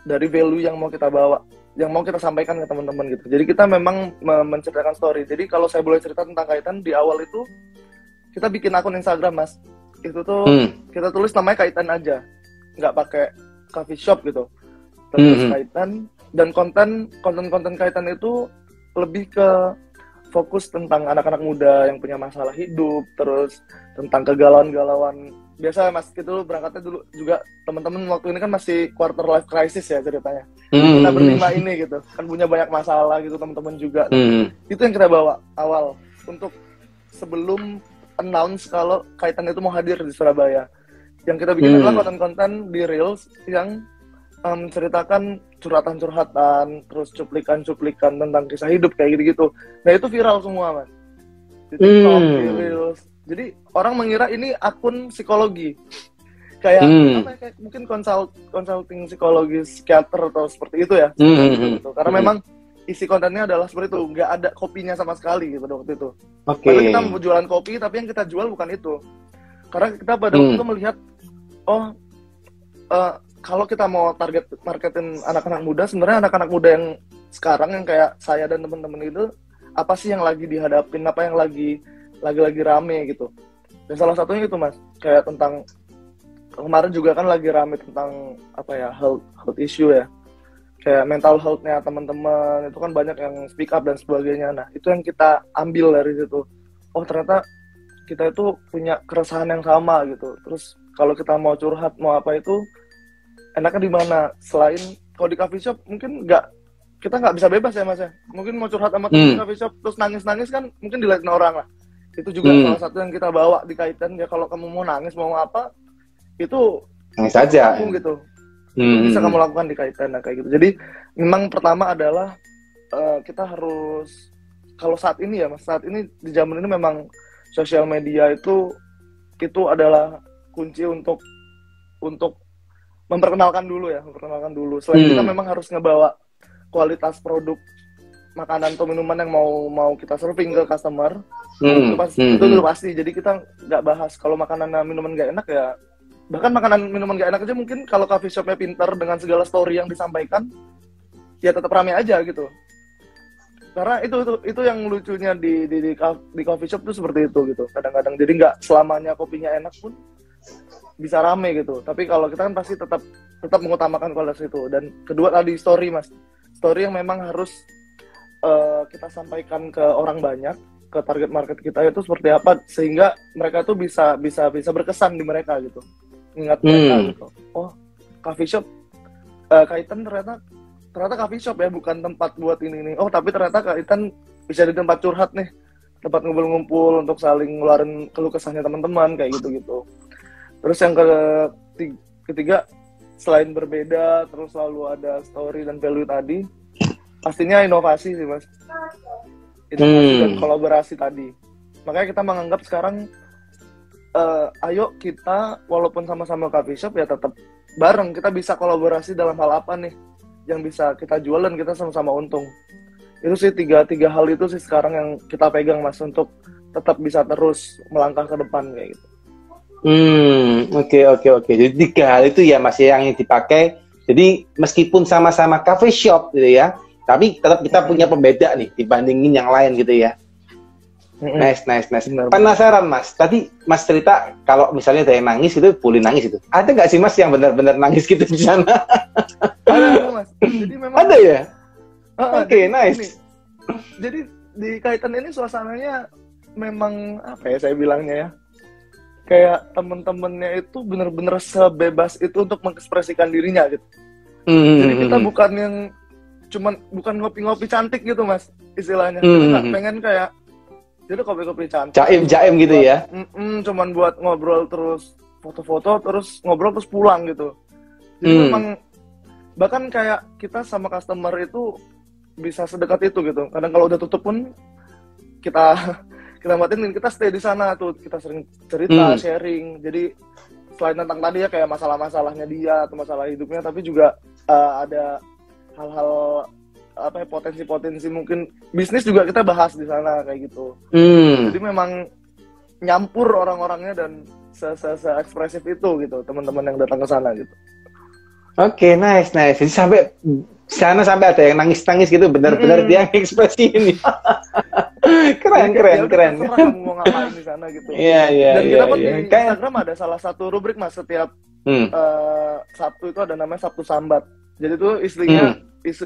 dari value yang mau kita bawa, yang mau kita sampaikan ke teman-teman gitu. Jadi kita memang menceritakan story. Jadi kalau saya boleh cerita tentang Kaiten, di awal itu kita bikin akun Instagram Mas, itu tuh kita tulis namanya Kaiten aja, nggak pakai coffee shop gitu, terus Kaiten. Dan konten Kaiten itu lebih ke fokus tentang anak-anak muda yang punya masalah hidup, terus tentang kegalauan-galauan. Biasa Mas, kita berangkatnya dulu juga teman-teman waktu ini kan masih quarter life crisis ya ceritanya. Kita berlima ini gitu, kan punya banyak masalah gitu teman-teman juga. Itu yang kita bawa awal untuk sebelum announce kalau Kaiten itu mau hadir di Surabaya. Yang kita bikin adalah konten-konten di Reels yang menceritakan curhatan-curhatan, terus cuplikan-cuplikan tentang kisah hidup kayak gitu-gitu. Nah itu viral semua Mas, di TikTok, di Reels. Jadi orang mengira ini akun psikologi, kayak kayak mungkin consulting psikologi, psikiater atau seperti itu ya. Gitu. Karena memang isi kontennya adalah seperti itu, nggak ada kopinya sama sekali gitu waktu itu. Padahal kita mau jualan kopi, tapi yang kita jual bukan itu. Karena kita pada waktu itu melihat, kalau kita mau marketin anak-anak muda, sebenarnya anak-anak muda yang sekarang yang kayak saya dan teman-teman itu, apa sih yang lagi dihadapin, apa yang lagi rame gitu. Dan salah satunya itu Mas, kayak tentang kemarin juga kan lagi rame tentang health issue ya, kayak mental health-nya teman-teman itu kan banyak yang speak up dan sebagainya. Nah itu yang kita ambil dari situ. Oh ternyata kita itu punya keresahan yang sama gitu. Terus kalau kita mau curhat mau apa itu enaknya di mana? Selain kalau di coffee shop mungkin kita nggak bisa bebas ya Mas ya. Mungkin mau curhat sama teman di coffee shop terus nangis kan mungkin dilihatin orang lah. Itu juga salah satu yang kita bawa di Kaiten ya. Kalau kamu mau nangis mau apa itu nangis aja gitu. Bisa kamu lakukan di Kaiten kayak gitu. Jadi memang pertama adalah kita harus, kalau saat ini ya Mas, saat ini di zaman ini memang sosial media itu adalah kunci untuk memperkenalkan dulu. Selain kita memang harus ngebawa kualitas produk makanan atau minuman yang mau kita serving ke customer, itu udah pasti. Jadi kita nggak bahas kalau makanan minuman nggak enak ya. Bahkan makanan minuman nggak enak aja mungkin kalau coffee shopnya pinter dengan segala story yang disampaikan, ya tetap rame aja gitu. Karena itu yang lucunya di coffee shop tuh seperti itu gitu. Kadang-kadang jadi nggak selamanya kopinya enak pun bisa rame gitu. Tapi kalau kita kan pasti tetap mengutamakan kualitas itu. Dan kedua tadi story Mas, story yang memang harus kita sampaikan ke orang banyak, ke target market kita itu seperti apa, sehingga mereka tuh bisa berkesan di mereka gitu, ingat mereka gitu. Oh, coffee shop Kaitan ternyata coffee shop ya, bukan tempat buat ini. Oh, tapi ternyata Kaitan bisa di tempat curhat nih, tempat ngumpul-ngumpul untuk saling ngeluarin keluh kesahnya teman-teman kayak gitu. Terus yang ketiga, selain berbeda, terus selalu ada story dan value tadi, pastinya inovasi sih Mas. Inovasi dan kolaborasi tadi. Makanya kita menganggap sekarang, ayo kita walaupun sama-sama coffee shop ya tetap bareng, kita bisa kolaborasi dalam hal apa nih yang bisa kita jual dan kita sama-sama untung. Itu sih tiga hal itu sih sekarang yang kita pegang Mas, untuk tetap bisa terus melangkah ke depan kayak gitu. Oke. Jadi 3 hal itu ya Mas yang dipakai. Jadi meskipun sama-sama coffee shop gitu ya, tapi tetap kita punya pembeda nih dibandingin yang lain gitu ya. Nice. Penasaran Mas, tadi Mas cerita kalau misalnya ada yang nangis itu boleh nangis itu. Ada nggak sih Mas yang benar-benar nangis gitu di sana? Ada Mas. Jadi memang ada ya? Oke, nice. Jadi di Kaitan ini suasananya memang apa ya saya bilangnya ya, kayak temen-temennya itu bener-bener sebebas itu untuk mengekspresikan dirinya gitu. Jadi kita bukan ngopi-ngopi cantik gitu Mas istilahnya. Kita nggak pengen kayak jadi kopi-kopi cantik jaim gitu buat, ya. Cuman buat ngobrol terus foto-foto terus ngobrol terus pulang gitu. Jadi memang bahkan kayak kita sama customer itu bisa sedekat itu gitu. Kadang kalau udah tutup pun kita matiin, kita stay di sana tuh, kita sering cerita, sharing. Jadi selain tentang tadi ya kayak masalah-masalahnya dia atau masalah hidupnya, tapi juga ada hal-hal apa ya, potensi-potensi mungkin bisnis juga kita bahas di sana kayak gitu. Jadi memang nyampur orang-orangnya dan se-ekspresif itu gitu teman-teman yang datang ke sana gitu. Oke, nice. Jadi sampai ada yang nangis-nangis gitu, benar-benar dia ekspresi ini. keren. Terserah mau ngapain di sana gitu. Iya. Dan kita pun di Instagram ada salah satu rubrik Mas, setiap Sabtu itu ada namanya Sabtu Sambat. Jadi tuh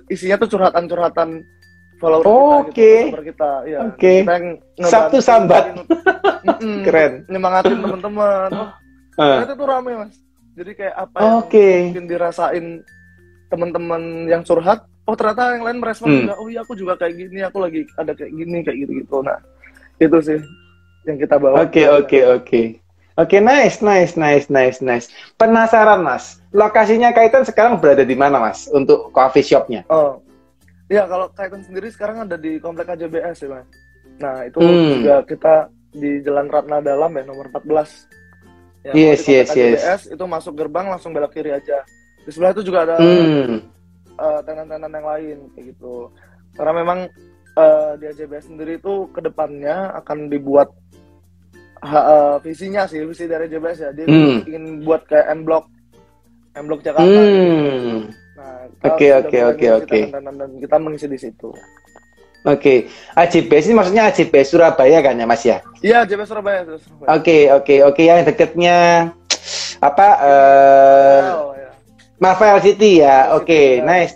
isinya tuh curhatan follower kita, ya. Kita yang Sabtu Sambat. Keren. Nyemangatin teman-teman. Ternyata tuh rame Mas. Jadi kayak apa yang mungkin dirasain teman-teman yang curhat, oh ternyata yang lain merespon juga, oh iya aku juga kayak gini, aku lagi ada kayak gini, kayak gitu-gitu. Nah, itu sih yang kita bawa. Oke, nice. Penasaran Mas, lokasinya Kaitan sekarang berada di mana Mas untuk coffee shop-nya? Oh, iya kalau Kaitan sendiri sekarang ada di Komplek AJBS ya Mas. Nah itu juga kita di Jalan Ratna Dalam ya, nomor 14. Ya, Yes. Itu masuk gerbang langsung belok kiri aja. Di sebelah itu juga ada tenan-tenan yang lain kayak gitu. Karena memang di AJBS sendiri itu kedepannya akan dibuat visi dari AJBS ya. Dia ingin buat kayak M Block Jakarta. Gitu. Nah, Oke. Dan kita mengisi di situ. Oke, AJBS ini maksudnya AJBS Surabaya kan ya Mas ya? Iya, AJBS Surabaya. Oke, yang dekatnya apa? Marvel City ya. Oke, nice.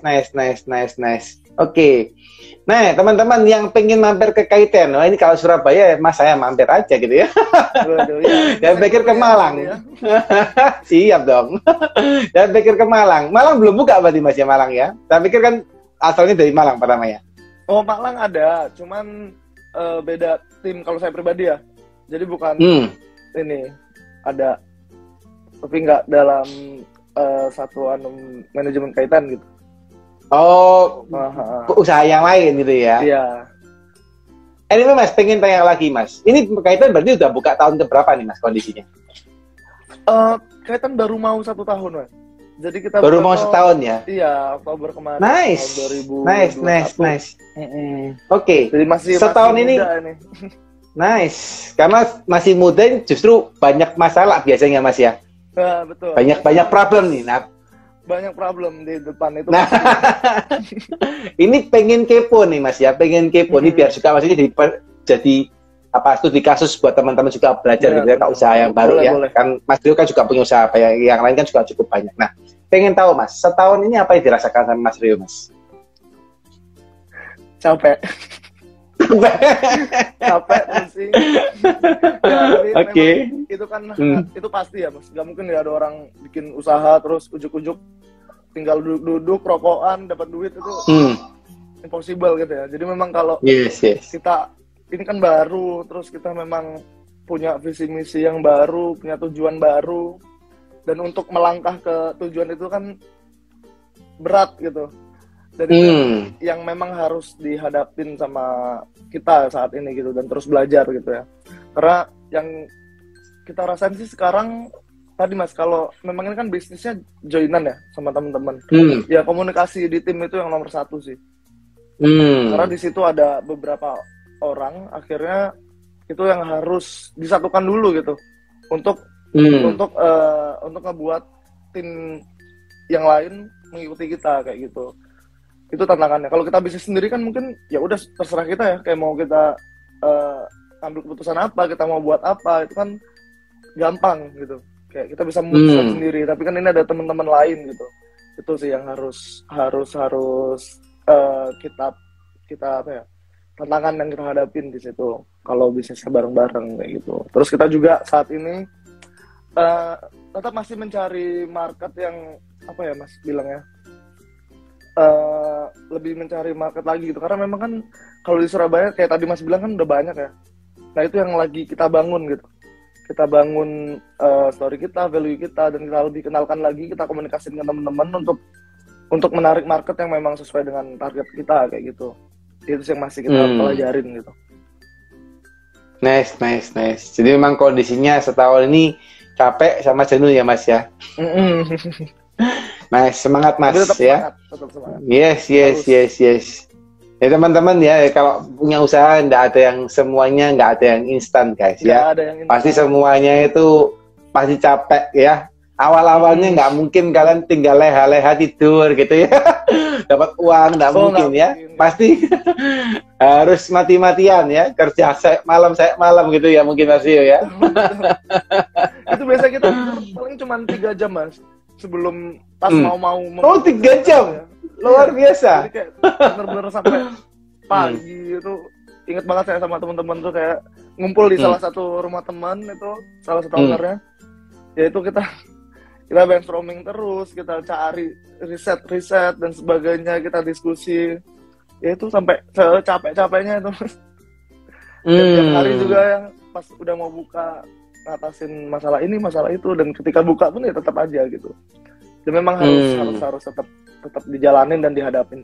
Oke. Nah, teman-teman yang pengen mampir ke Kaitan, ini kalau Surabaya Mas saya mampir aja gitu ya. Dan pikir ke Malang. Ya. Siap dong. Dan pikir ke Malang. Malang belum buka berarti Mas ya, Malang ya? Saya pikir kan asalnya dari Malang pertama ya. Oh, Malang ada, cuman beda tim kalau saya pribadi ya. Jadi bukan ini ada, tapi nggak dalam satuan manajemen Kaitan gitu. Oh, usaha yang lain gitu ya? Iya. Ini Mas, pengen tanya lagi Mas. Ini Kaitan berarti udah buka tahun keberapa nih Mas kondisinya? Kaitan baru mau 1 tahun Mas. Jadi kita baru mau setahun ya? Iya, Oktober kemarin. Nice. Tahun 2021. Nice. Oke. Jadi masih setahun ini. Nice. Karena masih muda justru banyak masalah biasanya Mas ya. Nah, betul. Banyak problem nih. Nah, banyak problem di depan itu. Nah, ini pengen kepo nih Mas ya, pengen kepo nih biar juga maksudnya jadi apa studi kasus buat teman-teman juga belajar gitu ya, usaha yang baru ya. Boleh. Kan Mas Rio kan juga punya usaha apa yang lain kan juga cukup banyak. Nah, pengen tahu Mas, setahun ini apa yang dirasakan sama Mas Rio Mas? capek. Capek pusing. Ya, tapi Oke. memang itu kan itu pasti ya Mas, nggak mungkin ya ada orang bikin usaha terus ujuk-ujuk tinggal duduk-duduk rokokan dapat duit itu impossible gitu ya. Jadi memang kalau Yes. kita ini kan baru, terus kita memang punya visi misi yang baru, punya tujuan baru, dan untuk melangkah ke tujuan itu kan berat gitu. Jadi yang memang harus dihadapin sama kita saat ini gitu, dan terus belajar gitu ya. Karena yang kita rasain sih sekarang tadi Mas, kalau memang ini kan bisnisnya joinan ya sama teman-teman. Ya komunikasi di tim itu yang nomor satu sih. Karena di situ ada beberapa orang, akhirnya itu yang harus disatukan dulu gitu untuk ngebuat tim yang lain mengikuti kita kayak gitu. Itu tantangannya. Kalau kita bisnis sendiri kan mungkin ya udah terserah kita ya, kayak mau kita ambil keputusan apa, kita mau buat apa, itu kan gampang gitu. Kayak kita bisa memutuskan sendiri, tapi kan ini ada teman-teman lain gitu. Itu sih yang harus kita apa ya, tantangan yang kita hadapin di situ kalau bisnisnya bareng-bareng kayak gitu. Terus kita juga saat ini tetap masih mencari market yang apa ya Mas bilangnya, lebih mencari market lagi gitu, karena memang kan kalau di Surabaya kayak tadi Mas bilang kan udah banyak ya. Nah itu yang lagi kita bangun gitu, kita bangun story kita, value kita, dan kita lebih kenalkan lagi, kita komunikasiin dengan teman-teman untuk menarik market yang memang sesuai dengan target kita kayak gitu. Itu yang masih kita pelajarin gitu. Nice. Jadi memang kondisinya setahun ini capek sama jenuh ya Mas ya. Nice, semangat Mas tetap ya. Tetap semangat. Yes. Ya teman-teman ya, kalau punya usaha semuanya nggak ada yang instan guys ya. Pasti semuanya itu pasti capek ya. Awal-awalnya nggak mungkin kalian tinggal leha-leha tidur gitu ya. Dapat uang nggak mungkin ya. Pasti harus mati-matian ya, kerja saya malam gitu ya mungkin Mas Rio ya. Itu biasa kita paling cuma 3 jam Mas sebelum pas mau 3 jam ya. Luar biasa. Jadi kayak bener-bener sampai pagi itu. Ingat banget saya sama teman-teman tuh kayak ngumpul di salah satu rumah teman, itu salah satu ownernya. Ya itu kita brainstorming terus, kita cari riset dan sebagainya, kita diskusi. Ya itu sampai capek-capeknya itu. Dan tiap hari juga yang pas udah mau buka ngatasin masalah ini, masalah itu, dan ketika buka pun ya tetap aja gitu. Dan memang harus tetap dijalanin dan dihadapin.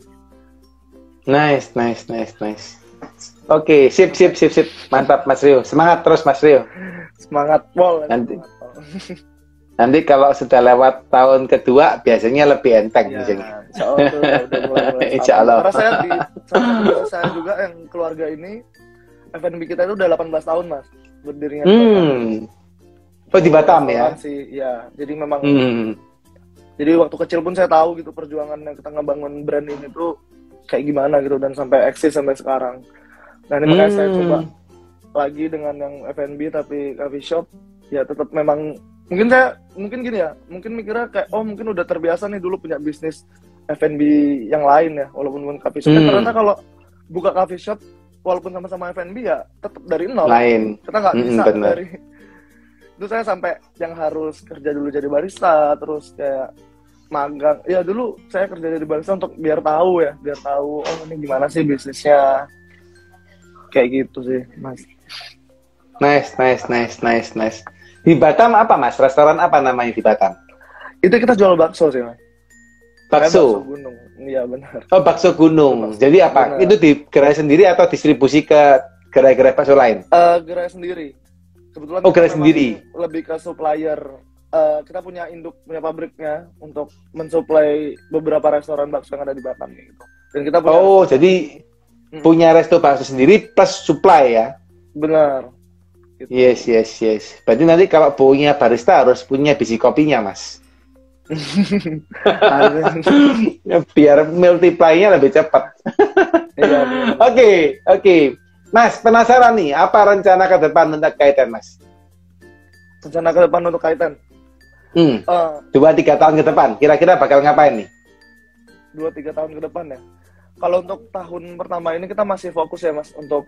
Nice. Oke, sip. Mantap Mas Rio. Semangat terus Mas Rio. Semangat Pol. Nanti kalau sudah lewat tahun kedua biasanya lebih enteng di sini. Insya Allah. Karena saya juga yang keluarga ini, F&B kita itu udah 18 tahun Mas berdirinya. Oh di Batam ya? Ya, jadi memang. Jadi waktu kecil pun saya tahu gitu perjuangan yang kita ngebangun brand ini tuh kayak gimana gitu, dan sampai eksis sampai sekarang. Nah ini makanya saya coba lagi dengan yang F&B tapi coffee shop. Ya tetap memang mungkin gini ya, mungkin mikirnya kayak mungkin udah terbiasa nih dulu punya bisnis F&B yang lain ya, walaupun coffee shop. Ternyata kalau buka coffee shop walaupun sama-sama F&B ya tetap dari nol. Kita nggak bisa dari itu. Saya sampai yang harus kerja dulu jadi barista, terus kayak magang. Ya dulu saya kerja jadi barista untuk biar tahu ini gimana sih bisnisnya. Kayak gitu sih Mas. Nice. Di Batam apa Mas? Restoran apa namanya di Batam? Itu kita jual bakso sih Mas. Bakso gunung. Iya benar. Oh bakso gunung. Jadi apa? Benar. Itu digerai sendiri atau distribusi ke gerai-gerai bakso lain? Gerai sendiri. Kebetulan gerai sendiri. Lebih ke supplier. Kita punya pabriknya untuk mensuplai beberapa restoran bakso yang ada di Batam gitu. Dan kita punya jadi punya resto bakso sendiri plus supply ya? Benar. Gitu. Yes. Berarti nanti kalau punya barista harus punya biji kopinya, Mas. Biar multiply-nya lebih cepat. Oke. Mas, penasaran nih, apa rencana ke depan untuk Kaitan, Mas? Rencana ke depan untuk Kaitan? 2-3 tahun ke depan, kira-kira bakal ngapain nih? 2-3 tahun ke depan ya? Kalau untuk tahun pertama ini kita masih fokus ya Mas untuk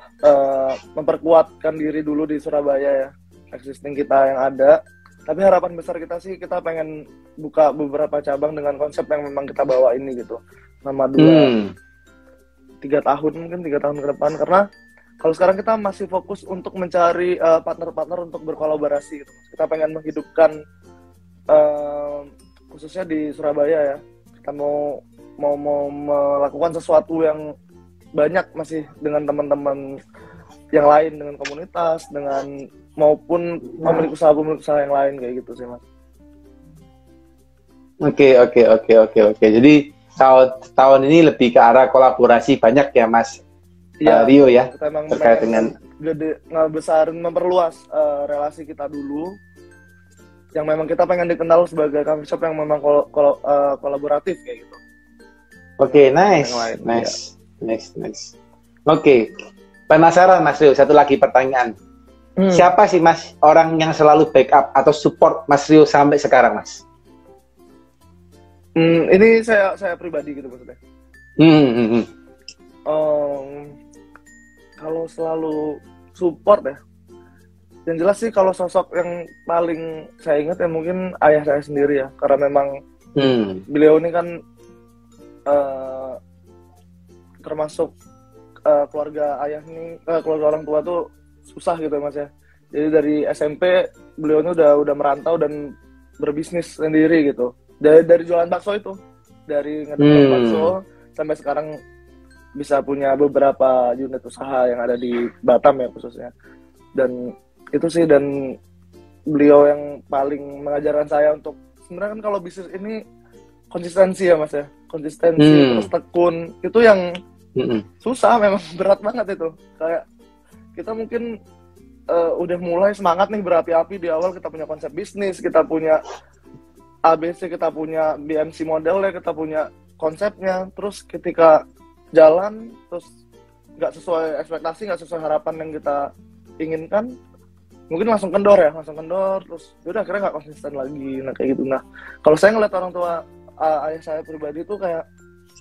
memperkuatkan diri dulu di Surabaya ya, existing kita yang ada. Tapi harapan besar kita sih kita pengen buka beberapa cabang dengan konsep yang memang kita bawa ini gitu. Selama 3 tahun mungkin 3 tahun ke depan, karena kalau sekarang kita masih fokus untuk mencari partner-partner untuk berkolaborasi gitu. Kita pengen menghidupkan khususnya di Surabaya ya. Kita mau melakukan sesuatu yang banyak masih dengan teman-teman yang lain, dengan komunitas, dengan maupun pemilik usaha yang lain kayak gitu sih Mas. Oke. Jadi tahun ini lebih ke arah kolaborasi banyak ya Mas Rio ya, kita emang terkait dengan ngebesarin, memperluas relasi kita dulu. Yang memang kita pengen dikenal sebagai coffee shop yang memang kolaboratif kayak gitu. Oke, nice. Oke, penasaran Mas Rio, satu lagi pertanyaan. Siapa sih Mas orang yang selalu backup atau support Mas Rio sampai sekarang Mas? Ini saya pribadi gitu maksudnya. Kalau selalu support ya, yang jelas sih kalau sosok yang paling saya ingat ya mungkin ayah saya sendiri ya, karena memang beliau ini kan termasuk keluarga ayah nih, keluarga orang tua tuh susah gitu Mas ya. Jadi dari SMP beliau ini udah merantau dan berbisnis sendiri gitu. Dari jualan bakso itu, dari ngedeket bakso sampai sekarang bisa punya beberapa unit usaha yang ada di Batam ya khususnya. Dan itu sih, dan beliau yang paling mengajarkan saya untuk sebenarnya kan kalau bisnis ini konsistensi ya Mas ya, konsistensi terus tekun, itu yang susah, memang berat banget itu. Kayak kita mungkin udah mulai semangat nih berapi-api di awal, kita punya konsep bisnis, kita punya ABC, kita punya BMC modelnya, kita punya konsepnya, terus ketika jalan terus nggak sesuai ekspektasi, nggak sesuai harapan yang kita inginkan, mungkin langsung kendor, terus udah akhirnya nggak konsisten lagi, nah kayak gitu. Nah kalau saya ngeliat orang tua ayah saya pribadi tuh kayak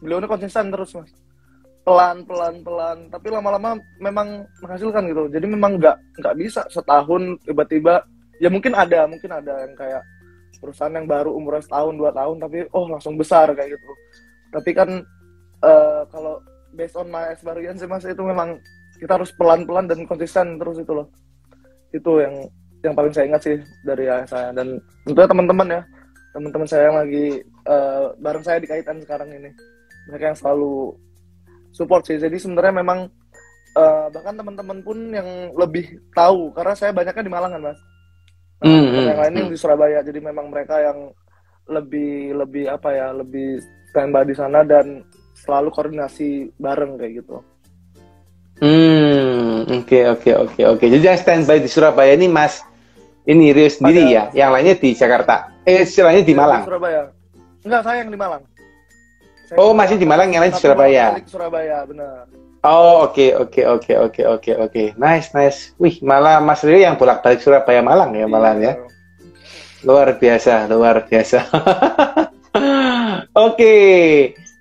beliau ini konsisten terus Mas, pelan, tapi lama-lama memang menghasilkan gitu. Jadi memang nggak bisa setahun tiba-tiba, ya mungkin ada yang kayak perusahaan yang baru umurnya setahun 2 tahun tapi langsung besar kayak gitu. Tapi kan kalau based on my experience Mas, itu memang kita harus pelan-pelan dan konsisten terus itu loh. Itu yang paling saya ingat sih dari ayah saya. Dan tentunya teman-teman saya yang lagi bareng saya di Kaitan sekarang ini, mereka yang selalu support sih. Jadi sebenarnya memang bahkan teman-teman pun yang lebih tahu, karena saya banyaknya di Malang kan Mas. Yang lainnya di Surabaya, jadi memang mereka yang lebih apa ya, lebih standby di sana dan selalu koordinasi bareng kayak gitu. Oke. Jadi yang standby di Surabaya ini Mas, ini Rio sendiri ya, yang lainnya di Jakarta. Istilahnya di Malang. Di Surabaya. Enggak, saya yang di Malang. Masih di Malang, yang lain di Surabaya. Surabaya, benar. Oke. Nice. Wih, malah Mas Rio yang bolak-balik Surabaya Malang ya, malah ya. Luar biasa. Oke.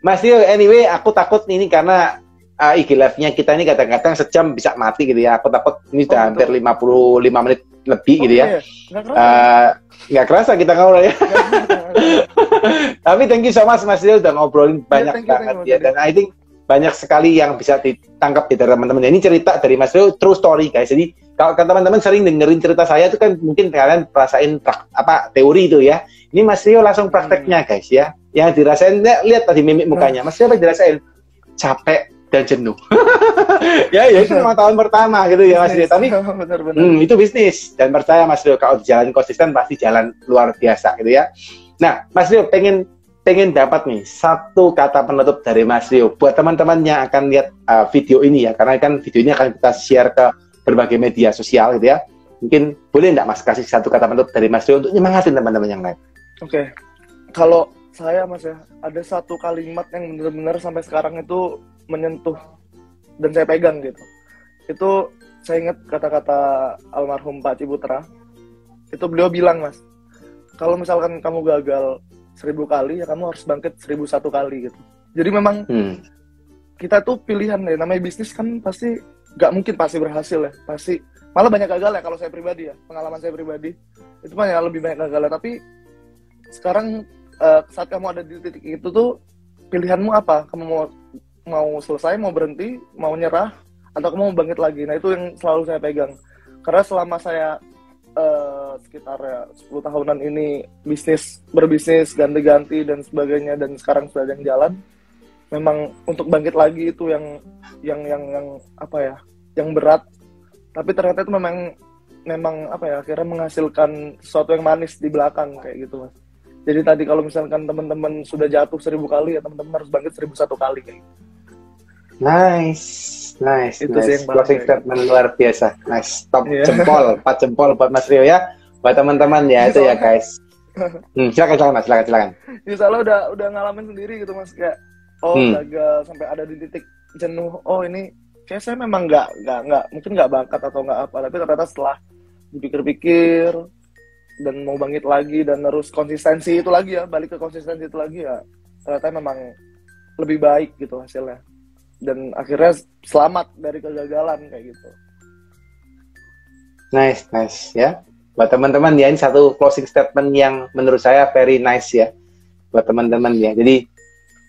Mas Rio, anyway, aku takut ini karena IG live-nya kita ini kadang-kadang sejam bisa mati gitu ya. Aku takut ini sudah hampir 55 menit lebih gitu ya. Nggak kerasa kita ngobrol ya. Tapi thank you so much Mas Rio udah ngobrolin banyak banget ya. Dan I think banyak sekali yang bisa ditangkap dari teman-teman. Ini cerita dari Mas Rio, true story guys. Jadi kalau teman-teman sering dengerin cerita saya itu kan mungkin kalian rasain teori itu ya. Ini Mas Rio langsung prakteknya guys ya. Yang dirasain, lihat tadi mimik mukanya. Mas Rio apa dirasain? Capek dan jenuh. ya itu memang tahun pertama gitu ya Mas Rio. Tapi itu bisnis, dan percaya Mas Rio kalau jalan konsisten pasti jalan luar biasa gitu ya. Nah Mas Rio pengen dapat nih satu kata penutup dari Mas Rio buat teman-teman yang akan lihat video ini ya, karena kan video ini akan kita share ke berbagai media sosial gitu ya. Mungkin boleh nggak Mas kasih satu kata penutup dari Mas Rio untuk nyemangatin teman-teman yang lain? Oke. Kalau saya Mas ya, ada satu kalimat yang benar-benar sampai sekarang itu menyentuh dan saya pegang gitu. Itu saya ingat kata-kata almarhum Pak Ciputra. Itu beliau bilang Mas, kalau misalkan kamu gagal 1000 kali, ya kamu harus bangkit 1001 kali gitu. Jadi memang kita tuh pilihan deh, namanya bisnis kan pasti nggak mungkin pasti berhasil ya, pasti malah banyak gagal ya. Kalau saya pribadi ya, pengalaman saya pribadi itu mah ya lebih banyak gagal. Tapi sekarang saat kamu ada di titik itu tuh, pilihanmu apa? Kamu mau selesai, mau berhenti, mau nyerah, atau kamu mau bangkit lagi? Nah itu yang selalu saya pegang, karena selama saya sekitar ya 10 tahunan ini berbisnis ganti-ganti dan sebagainya, dan sekarang sudah ada yang jalan, memang untuk bangkit lagi itu yang apa ya, yang berat. Tapi ternyata itu memang apa ya, akhirnya menghasilkan sesuatu yang manis di belakang kayak gitu, Mas. Jadi tadi kalau misalkan teman-teman sudah jatuh 1000 kali, ya teman-teman harus bangkit 1001 kali kayak gitu. Nice. Itu Closing sih yang statement luar biasa. Nice. Top Iya. jempol, 4 jempol buat Mas Rio ya. Buat teman-teman ya itu ya guys. Silakan Mas, silakan. Misalnya udah ngalamin sendiri gitu, Mas, kayak gagal sampai ada di titik jenuh. Oh ini kayak saya memang nggak mungkin nggak bakat atau nggak apa, tapi ternyata setelah dipikir-pikir dan mau bangkit lagi dan terus konsistensi itu lagi ya, balik ke konsistensi itu lagi ya, ternyata memang lebih baik gitu hasilnya, dan akhirnya selamat dari kegagalan kayak gitu. Nice ya. Buat teman-teman ya, ini satu closing statement yang menurut saya very nice ya buat teman-teman ya. Jadi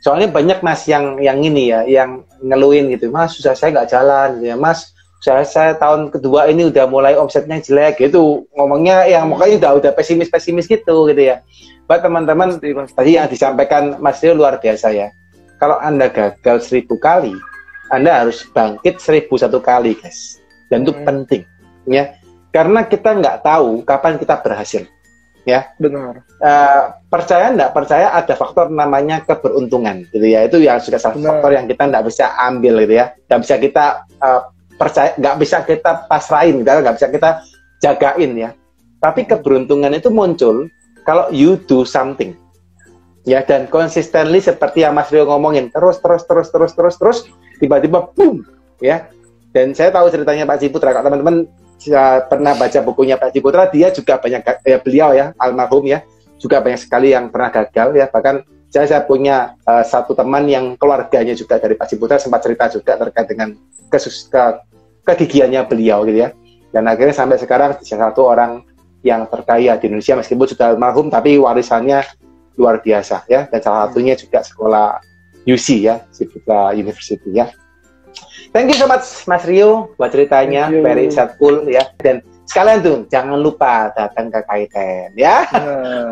soalnya banyak Mas yang ini ya, yang ngeluhin gitu, Mas susah saya nggak jalan gitu ya, Mas saya tahun kedua ini udah mulai omsetnya jelek gitu, ngomongnya yang makanya udah pesimis gitu ya. Buat teman-teman tadi yang disampaikan Mas Rio luar biasa ya. Kalau Anda gagal 1000 kali, Anda harus bangkit 1001 kali guys, dan itu penting ya, karena kita nggak tahu kapan kita berhasil ya. Benar. Percaya nggak percaya ada faktor namanya keberuntungan gitu ya, itu yang juga salah faktor yang kita nggak bisa ambil gitu ya, nggak bisa kita percaya, nggak bisa kita pasrahin gitu, nggak bisa kita jagain ya. Tapi keberuntungan itu muncul kalau you do something ya, dan consistently seperti yang Mas Rio ngomongin, terus tiba-tiba boom ya. Dan saya tahu ceritanya Pak Ciputra, kalau teman-teman pernah baca bukunya Pak Ciputra, dia juga banyak ya, beliau ya almarhum ya, juga banyak sekali yang pernah gagal ya. Bahkan saya punya satu teman yang keluarganya juga dari Pak Ciputra, sempat cerita juga terkait dengan kegigihannya beliau gitu ya. Dan akhirnya sampai sekarang salah satu orang yang terkaya di Indonesia, meskipun sudah almarhum tapi warisannya luar biasa ya. Dan salah satunya juga sekolah UC ya, Ciputra University ya. Thank you so much Mas Rio buat ceritanya, very insightful ya. Dan sekalian tuh jangan lupa datang ke Kaiten ya.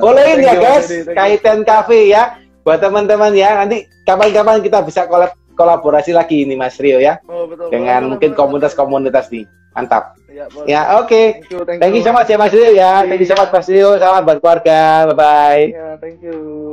Follow-in ya guys, Kaiten Cafe ya. Buat teman-teman ya, nanti kapan-kapan kita bisa kolaborasi lagi ini Mas Rio ya. Betul, dengan mungkin komunitas-komunitas nih. Mantap. Ya, oke. Thank you so much ya Mas Rio ya. Thank you so much Mas Rio. Salam buat keluarga. Bye-bye. Ya, thank you.